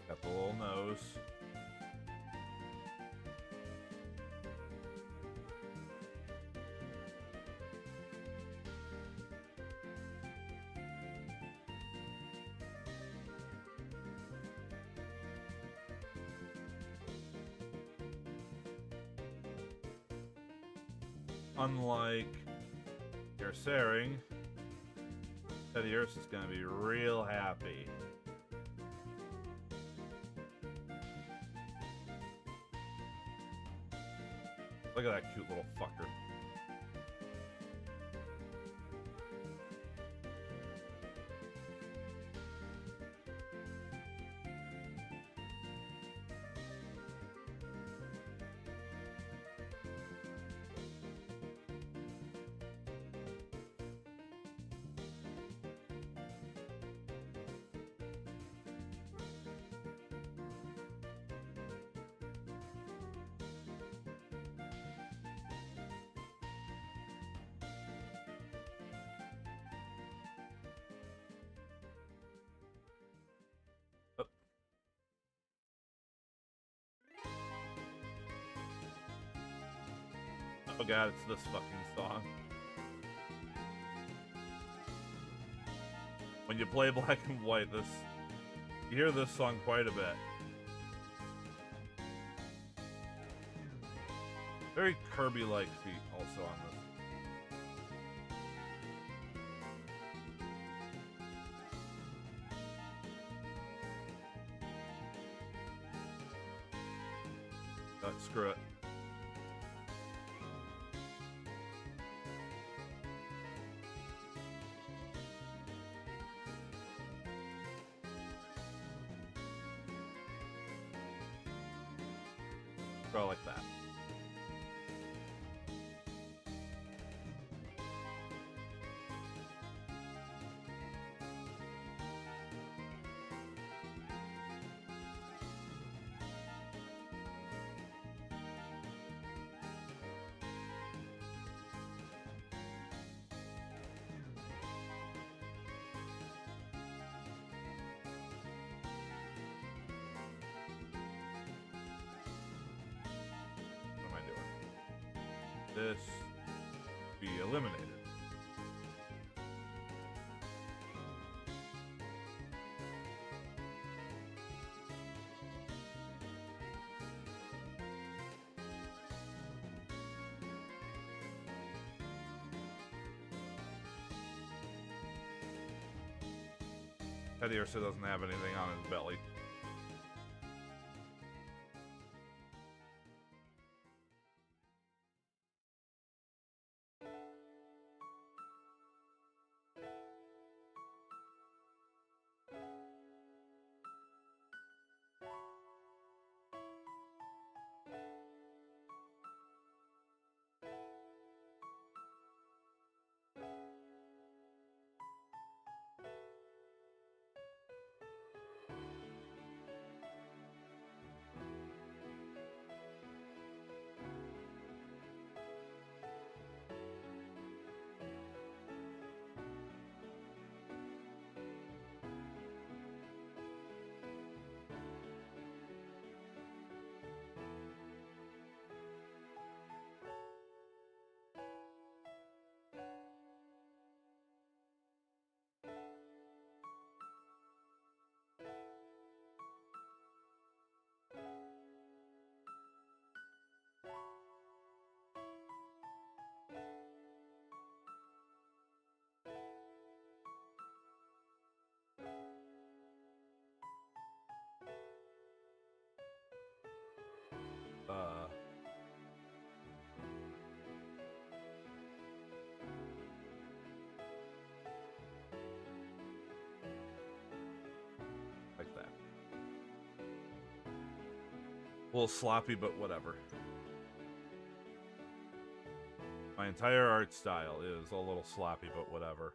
Got the little nose. Unlike Ursaring, Teddiursa is going to be real happy. Look at that cute little fucker. Oh god, it's this fucking song. When you play Black and White, you hear this song quite a bit. Very Kirby-like feet also on this. Screw it. Go like that. this be eliminated. Teddiursa doesn't have anything on his belly. Like that. A little sloppy, but whatever. My entire art style is a little sloppy, but whatever.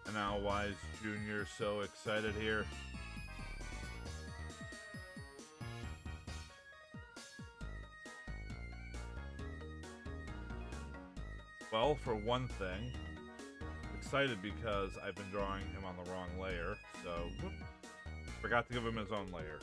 And now why is Junior so excited here? Well, for one thing, excited because I've been drawing him on the wrong layer, so whoop, forgot to give him his own layer.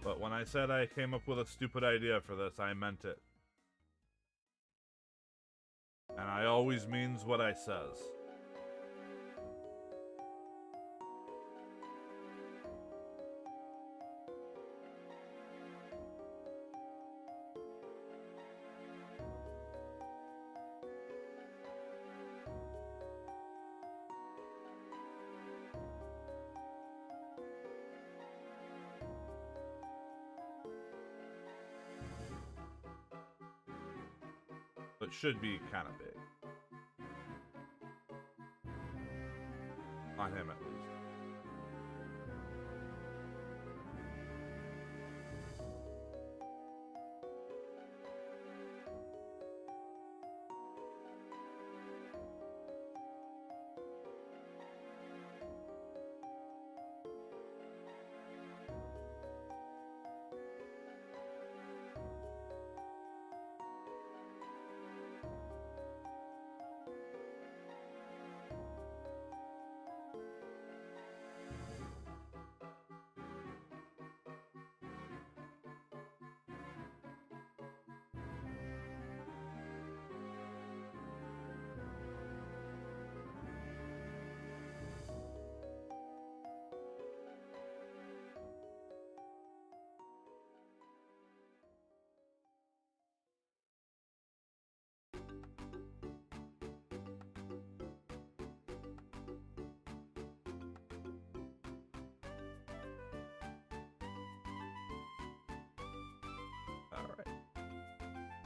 But when I said I came up with a stupid idea for this, I meant it. And I always means what I says. But should be kind of big. On him, at least.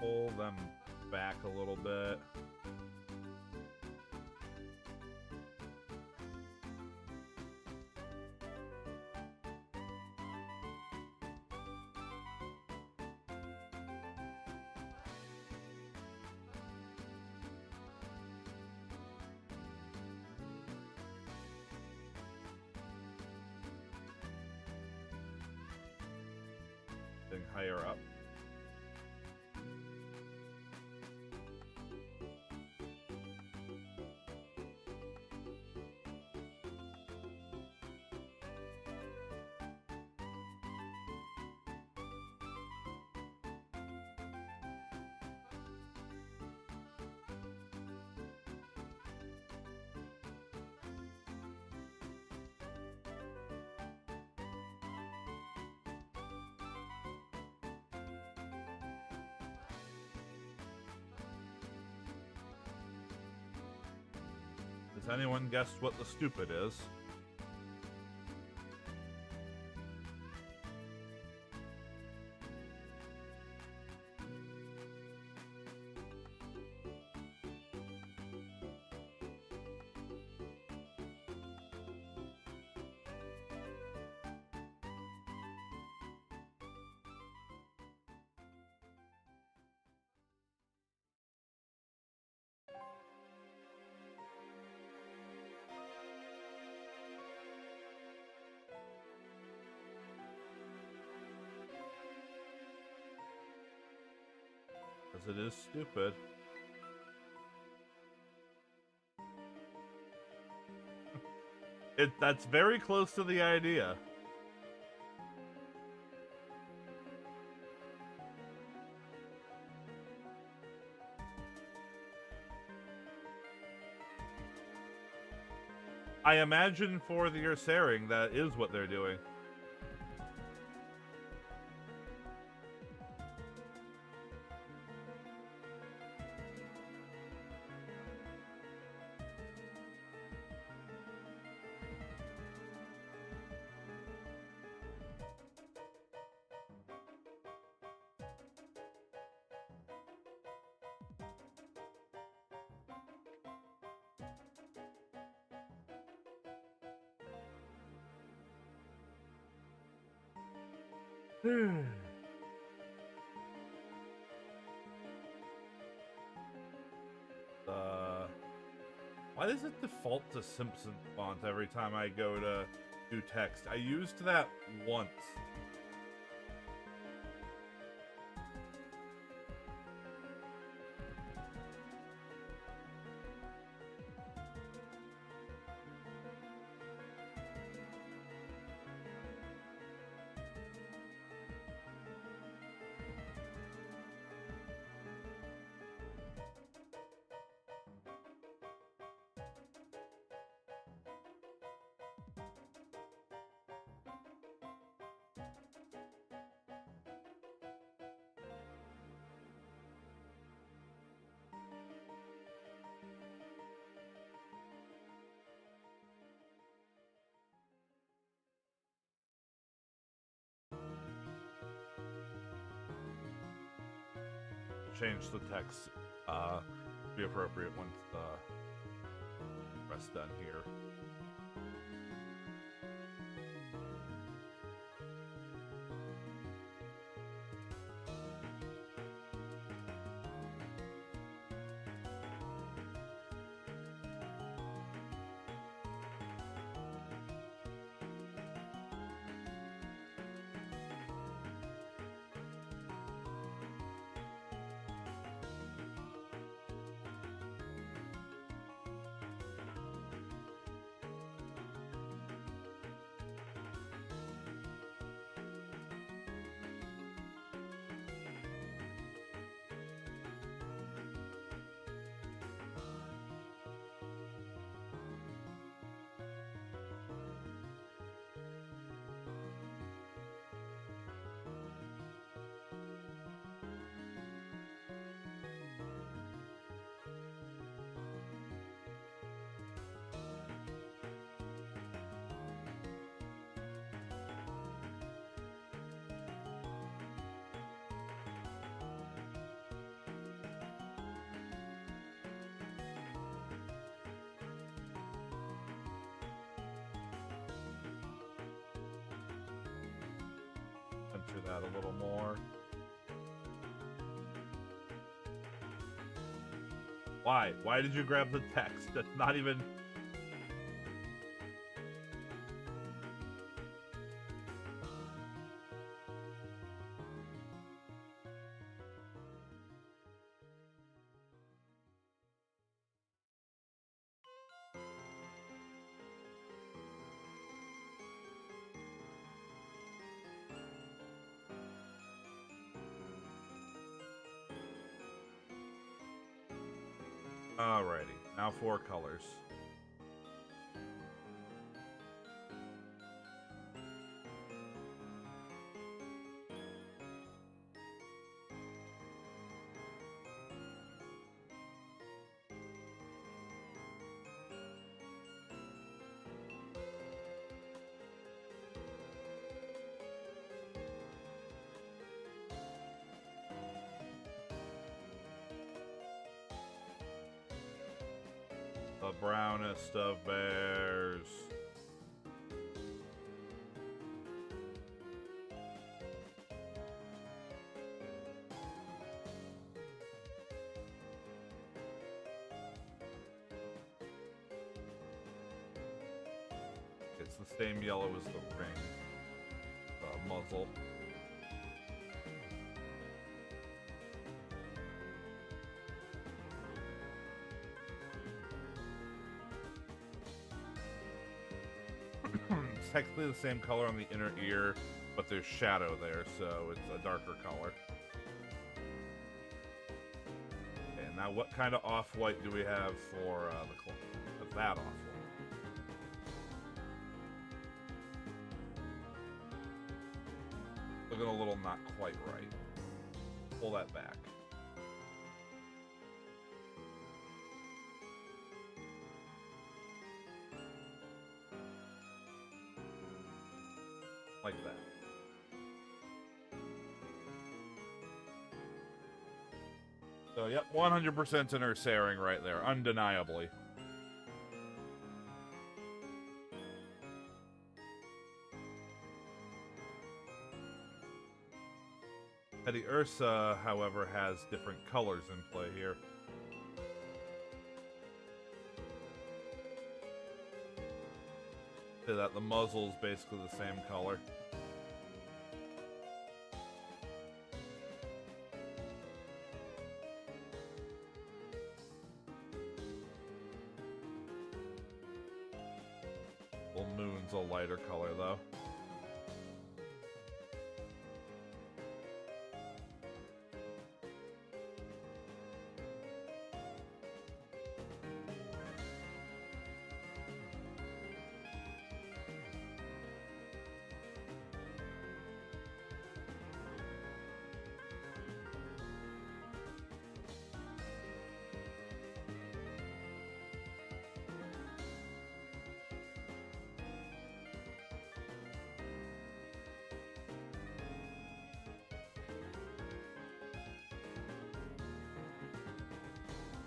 pull them back a little bit. Higher up. Has anyone guessed what the stupid is? Because it is stupid. That's very close to the idea. I imagine for the Ursaring that is what they're doing. Why does it default to Simpson font every time I go to do text? I used that once. Change the text be appropriate once the rest done here. center that a little more. Why? Why did you grab the text? That's not even... Alrighty, now 4 colors. The brownest of bears. It's the same yellow as the ring. Muzzle. It's technically the same color on the inner ear, but there's shadow there, so it's a darker color. Okay, now what kind of off-white do we have for that off-white? Looking a little not quite right. Pull that back. Like that. So, yep, 100% an Ursaring right there, undeniably. Teddiursa, however, has different colors in play here. So that the muzzle is basically the same color. Full Moon's a lighter color, though.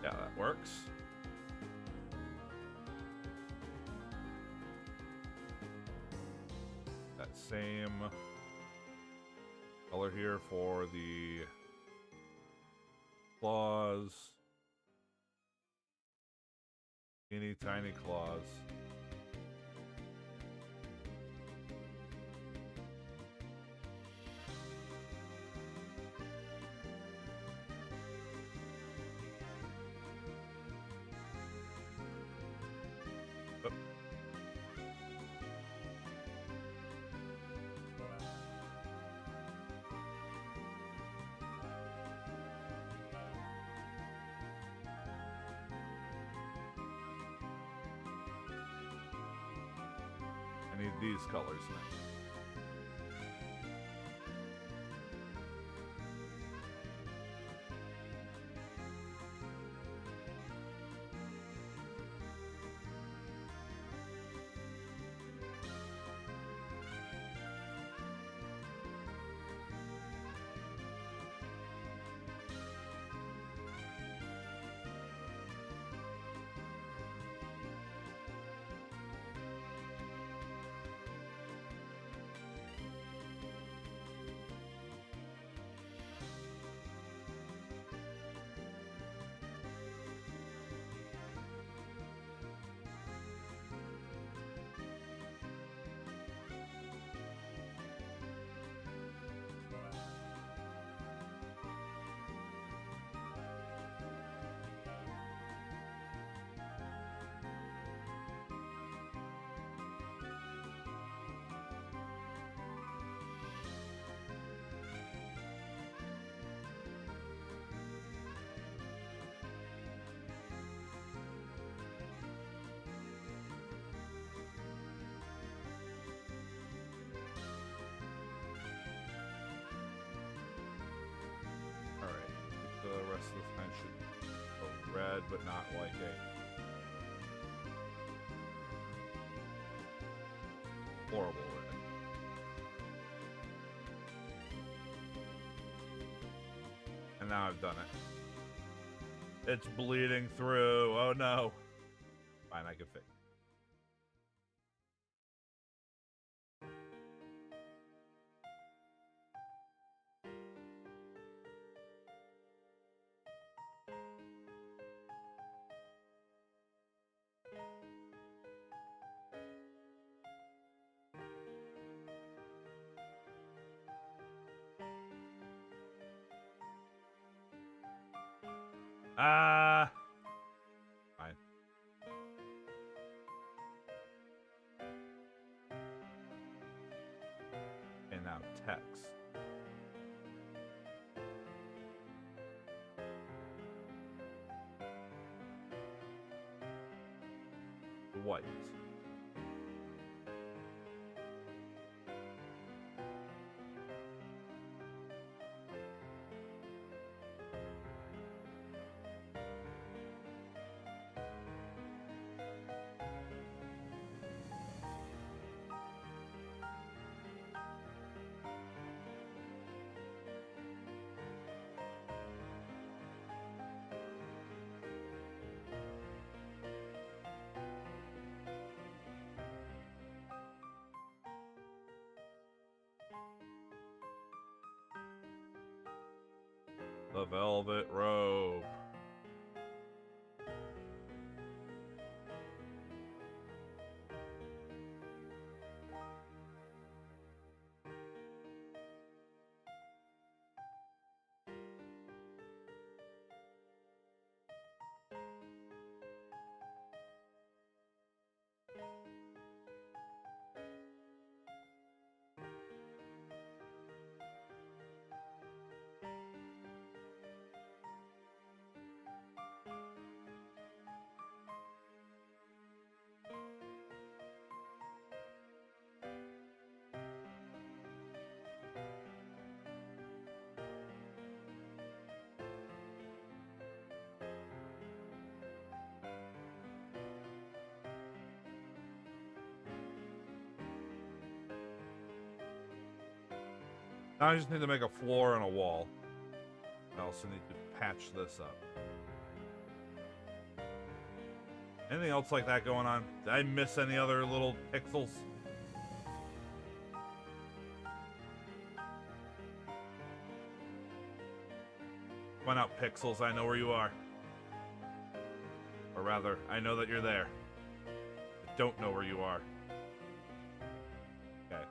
Yeah, that works. That same color here for the claws. Teeny tiny claws. I need these colors next. rest of this kind should go red, but not like a horrible red. And now I've done it. It's bleeding through. Oh no. Fine, I can fix it. Fine. And now text. White. The velvet robe. Now I just need to make a floor and a wall. I also need to patch this up. Anything else like that going on? Did I miss any other little pixels? Come on out, pixels. I know where you are. Or rather, I know that you're there. I don't know where you are. Okay.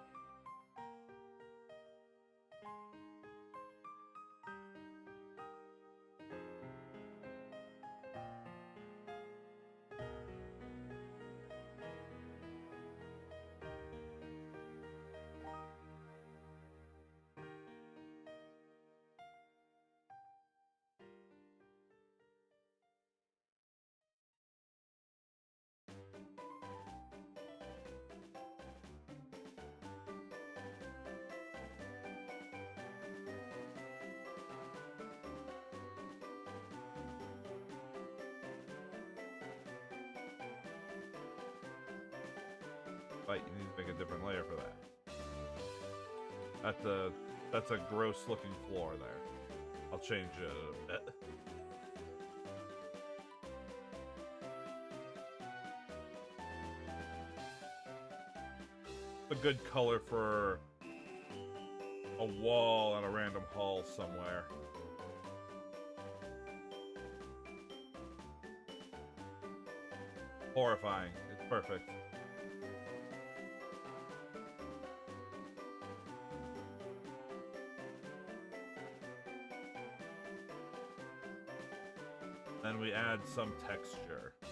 Right, you need to make a different layer for that. That's a gross looking floor there. I'll change it a bit. A good color for a wall on a random hall somewhere. Horrifying. It's perfect. Then we add some texture. This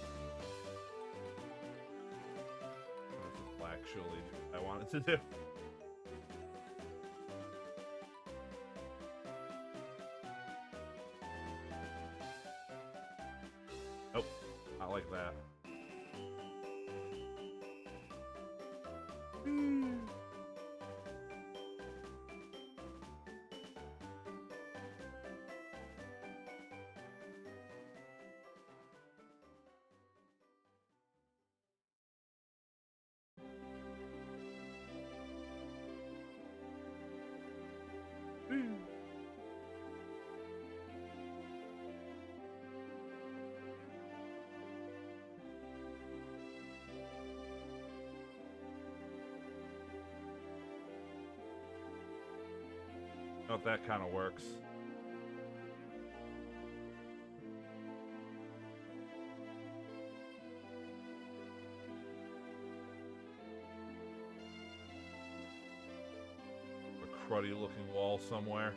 is actually what I wanted to do. Nope, not like that. But that kind of works. A cruddy looking wall somewhere.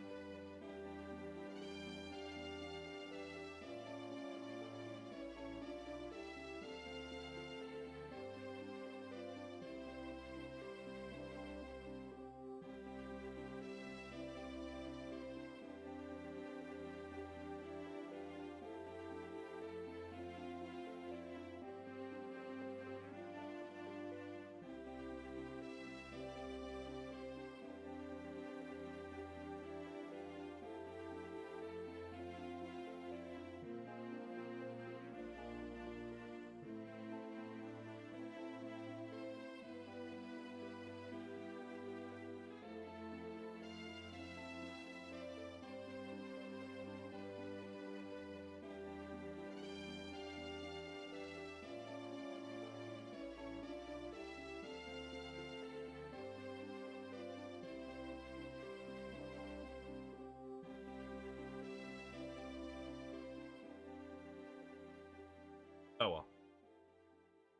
Oh well.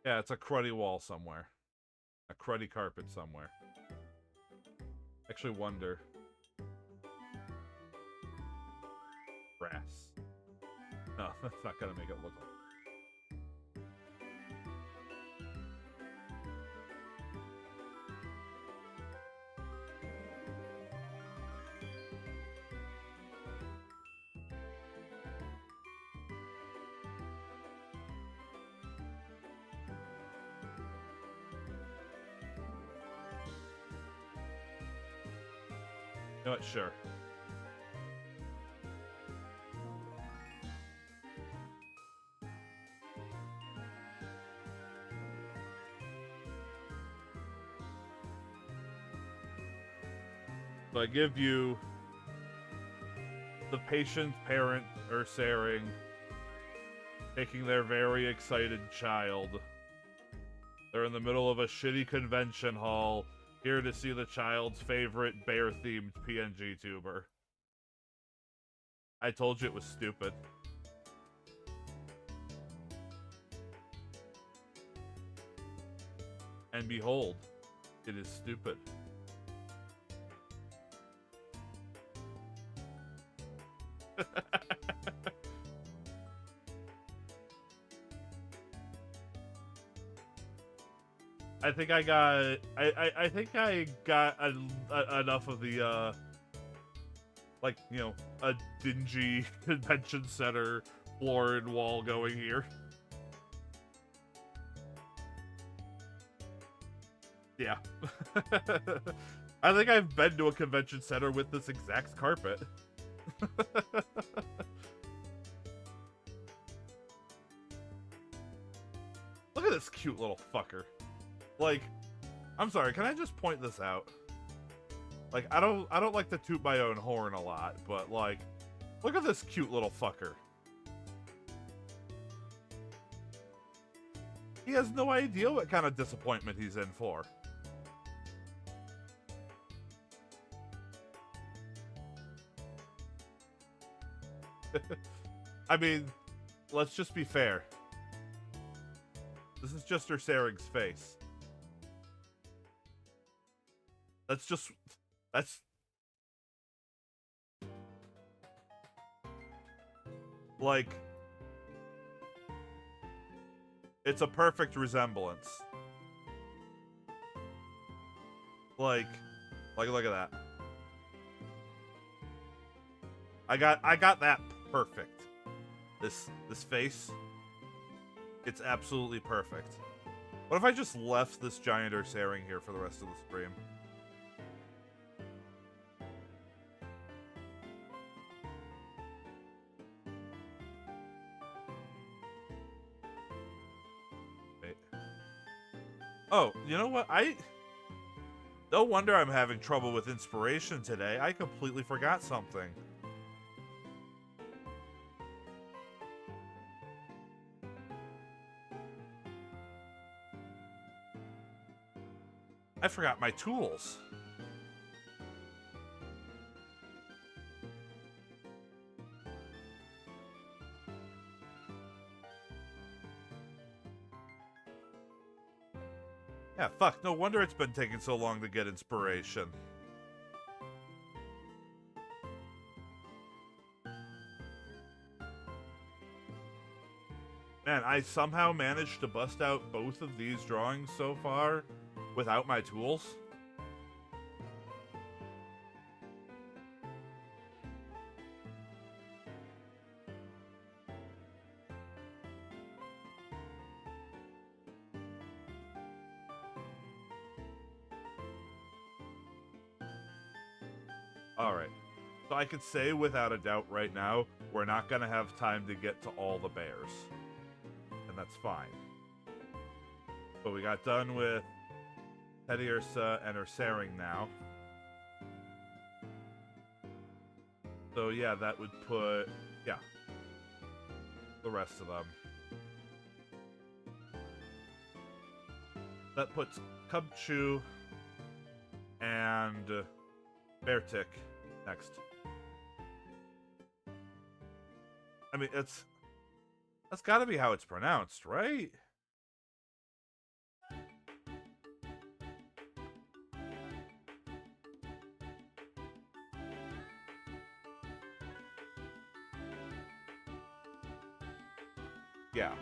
Yeah, it's a cruddy wall somewhere. A cruddy carpet somewhere. Actually wonder. Grass. No, that's not gonna make it look like. You know what? Sure. So I give you the patient parent Ursaring taking their very excited child. They're in the middle of a shitty convention hall, here to see the child's favorite bear-themed PNGTuber. I told you it was stupid. And behold, it is stupid. I think I got I think I got enough of the like, you know, a dingy convention center floor and wall going here. Yeah. I think I've been to a convention center with this exact carpet. Look at this cute little fucker. Like, I'm sorry, can I just point this out? Like, I don't like to toot my own horn a lot, but like, look at this cute little fucker. He has no idea what kind of disappointment he's in for. I mean, let's just be fair. This is just Ursaring's face. That's like, it's a perfect resemblance. Like look at that. I got that perfect. This face, it's absolutely perfect. What if I just left this giant Ursaring here for the rest of the stream? Wait. Oh, you know what? No wonder I'm having trouble with inspiration today. I completely forgot something. I forgot my tools. Yeah, fuck, no wonder it's been taking so long to get inspiration. Man, I somehow managed to bust out both of these drawings so far without my tools. Alright, so I could say without a doubt right now, we're not gonna have time to get to all the bears. And that's fine. But we got done with Teddiursa and Ursaring now. So yeah, that would put, yeah, the rest of them. That puts Cubchoo and Beartic next. I mean, that's gotta be how it's pronounced, right? Yeah.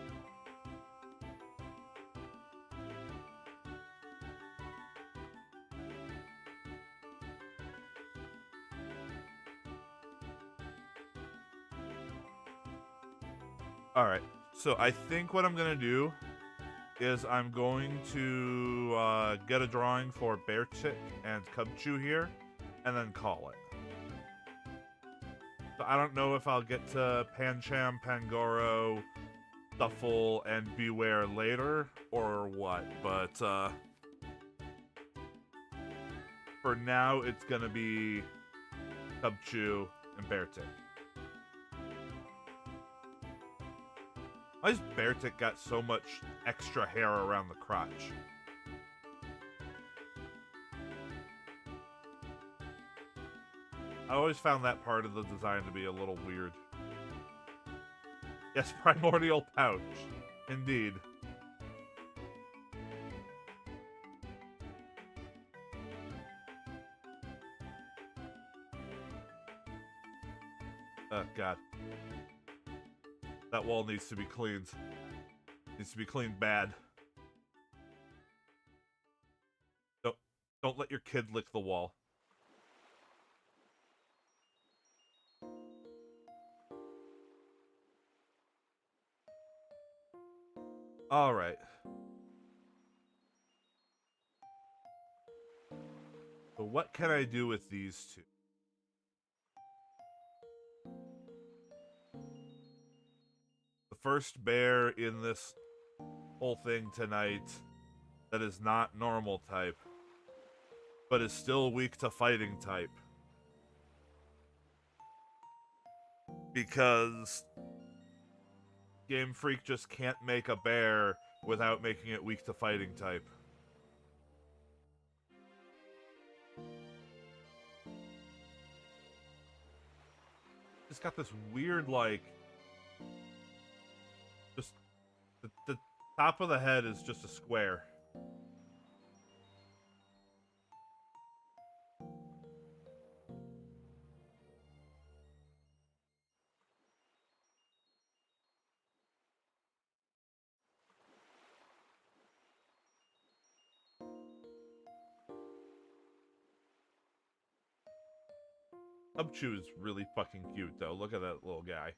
Alright, so I think what I'm gonna do is I'm going to get a drawing for Beartic and Cubchoo here, and then call it. So I don't know if I'll get to Pancham, Pangoro, Stufful, and Bewear later, or what, but for now it's gonna be Cubchoo and Beartic. Why has Beartic got so much extra hair around the crotch? I always found that part of the design to be a little weird. Yes, primordial pouch. Indeed. Oh, God. That wall needs to be cleaned. Needs to be cleaned bad. Don't let your kid lick the wall. Alright. So what can I do with these two? The first bear in this whole thing tonight that is not normal type, but is still weak to fighting type. Because Game Freak just can't make a bear without making it weak to fighting type. It's got this weird, like, just the top of the head is just a square. Cubchoo is really fucking cute, though. Look at that little guy.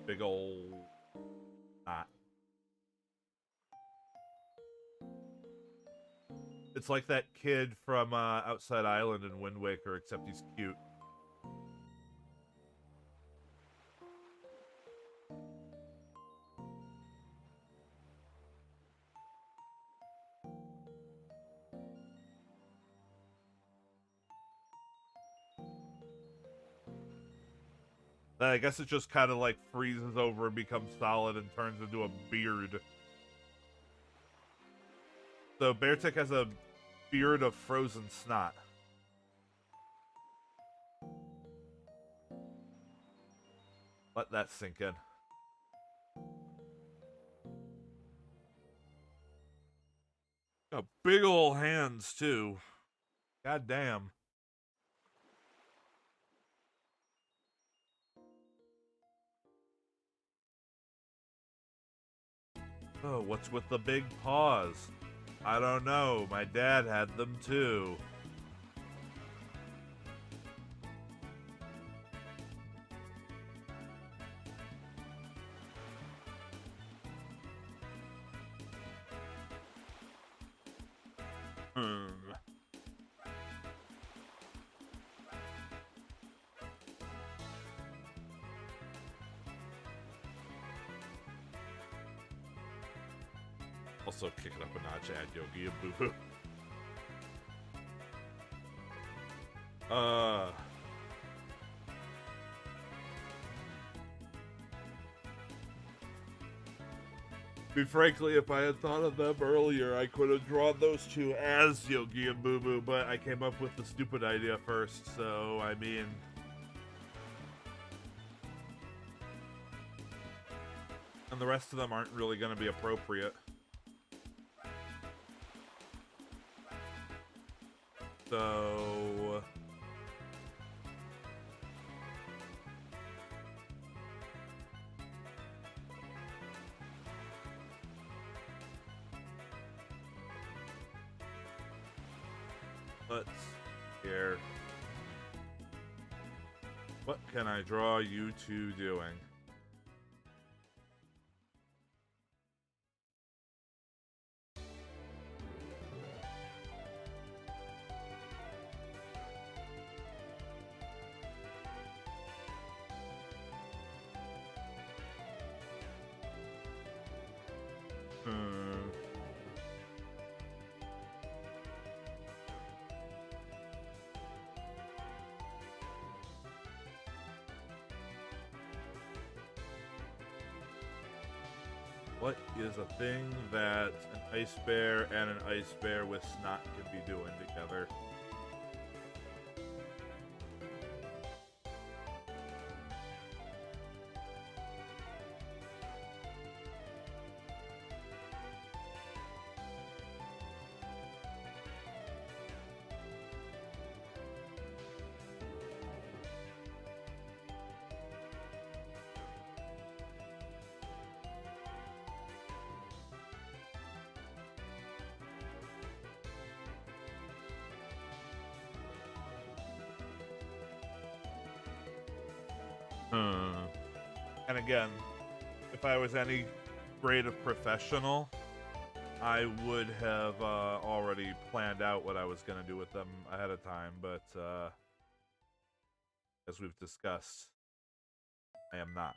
Big ol' knot. It's like that kid from Outside Island in Wind Waker, except he's cute. I guess it just kind of like freezes over and becomes solid and turns into a beard. So Beartic has a beard of frozen snot. Let that sink in. Got big ol' hands, too. God damn. Oh, what's with the big paws? I don't know. My dad had them, too. Also kick it up a notch, add Yogi and Boo Boo. Frankly, if I had thought of them earlier, I could have drawn those two as Yogi and Boo Boo, but I came up with the stupid idea first, so, I mean... And the rest of them aren't really going to be appropriate. So... Let's here. What can I draw you two doing? What is a thing that an ice bear and an ice bear with snot can be doing together? And again, if I was any grade of professional, I would have already planned out what I was going to do with them ahead of time, but as we've discussed, I am not.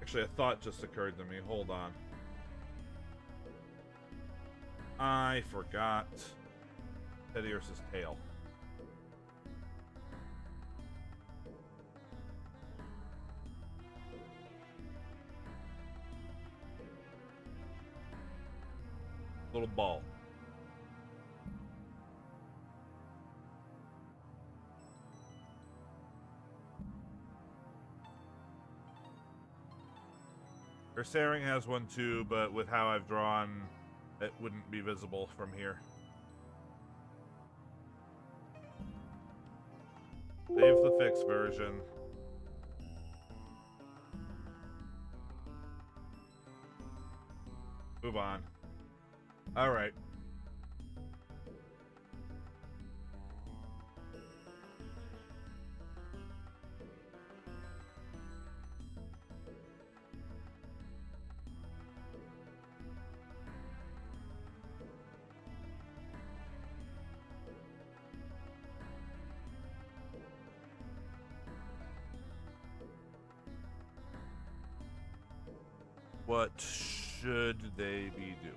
Actually, a thought just occurred to me. Hold on. I forgot Teddiursa's tail. Little ball. Ursaring has one too, but with how I've drawn, it wouldn't be visible from here. Save the fixed version. Move on. Alright. What should they be doing?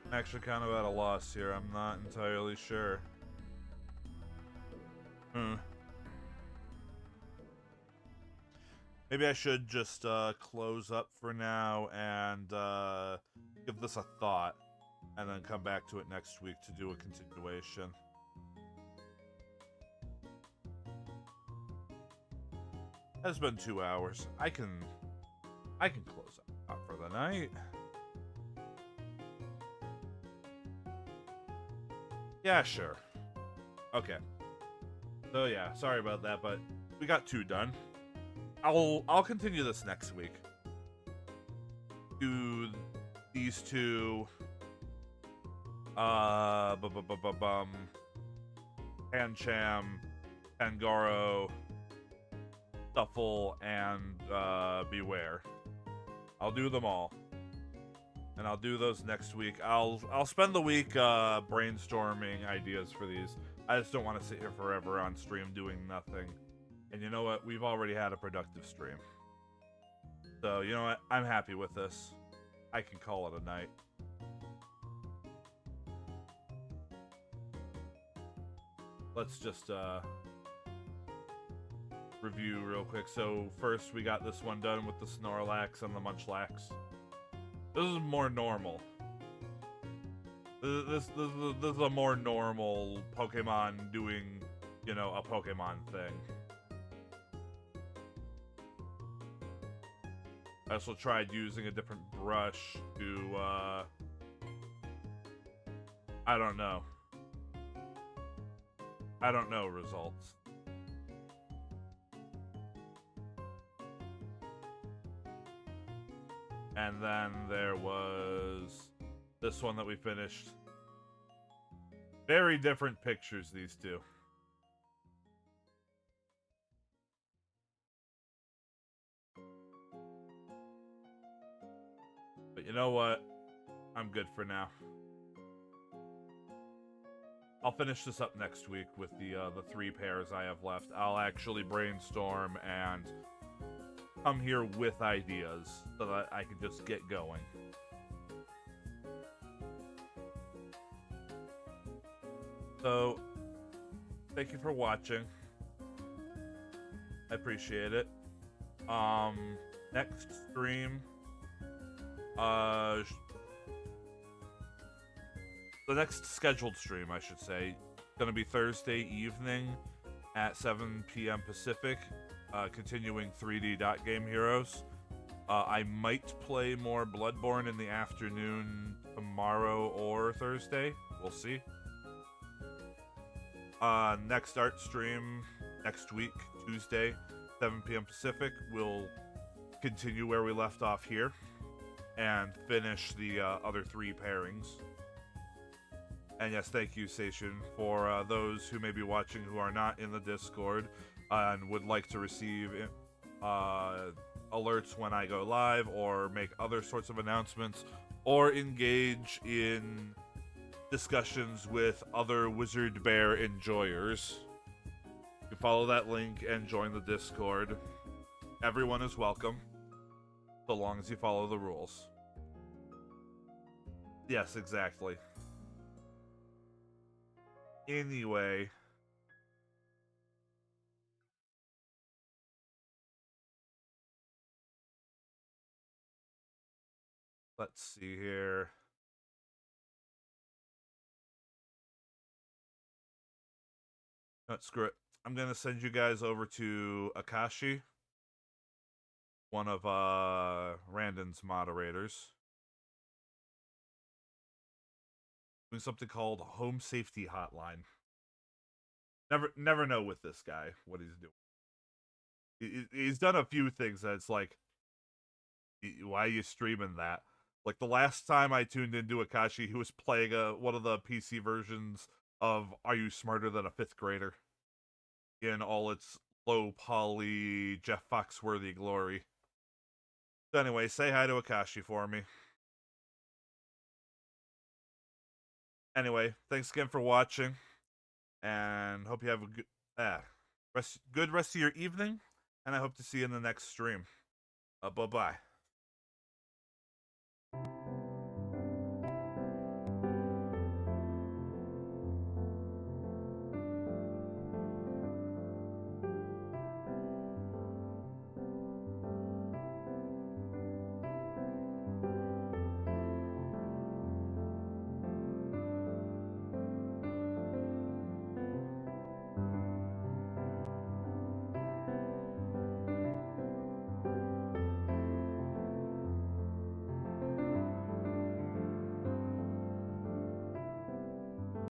I'm actually kind of at a loss here. I'm not entirely sure. Maybe I should just close up for now and give this a thought, and then come back to it next week to do a continuation. It's been 2 hours. I can close up for the night. Yeah, sure. Okay. So yeah, sorry about that, but we got 2 done. I'll continue this next week. Do these 2 Pancham, Pangoro, Stufful, and Bewear. I'll do them all. And I'll do those next week. I'll spend the week brainstorming ideas for these. I just don't want to sit here forever on stream doing nothing. And you know what? We've already had a productive stream. So, you know what? I'm happy with this. I can call it a night. Let's just review real quick. So first we got this one done with the Snorlax and the Munchlax. This is more normal. This is a more normal Pokemon doing, you know, a Pokemon thing. I also tried using a different brush to, I don't know results. And then there was this one that we finished. Very different pictures, these 2. But you know what? I'm good for now. I'll finish this up next week with the 3 pairs I have left. I'll actually brainstorm and come here with ideas so that I can just get going. So, thank you for watching. I appreciate it. Next stream, the next scheduled stream, I should say, gonna be Thursday evening at 7 p.m. Pacific, continuing 3D Dot Game Heroes. I might play more Bloodborne in the afternoon tomorrow or Thursday. We'll see. Next art stream next week, Tuesday, 7 p.m. Pacific. We'll continue where we left off here and finish the other 3 pairings. And yes, thank you, Station, for those who may be watching who are not in the Discord and would like to receive alerts when I go live or make other sorts of announcements or engage in discussions with other Wizard Bear enjoyers. You can follow that link and join the Discord. Everyone is welcome, so long as you follow the rules. Yes, exactly. Anyway, let's see here. No, screw it. I'm gonna send you guys over to Akashi, one of Randon's moderators. doing something called Home Safety Hotline. Never know with this guy what he's doing. He's done a few things that's like, why are you streaming that? Like the last time I tuned into Akashi, he was playing one of the PC versions of Are You Smarter Than a Fifth Grader in all its low poly Jeff Foxworthy glory. So anyway, say hi to Akashi for me. Anyway, thanks again for watching, and hope you have a good rest of your evening, and I hope to see you in the next stream. Bye bye.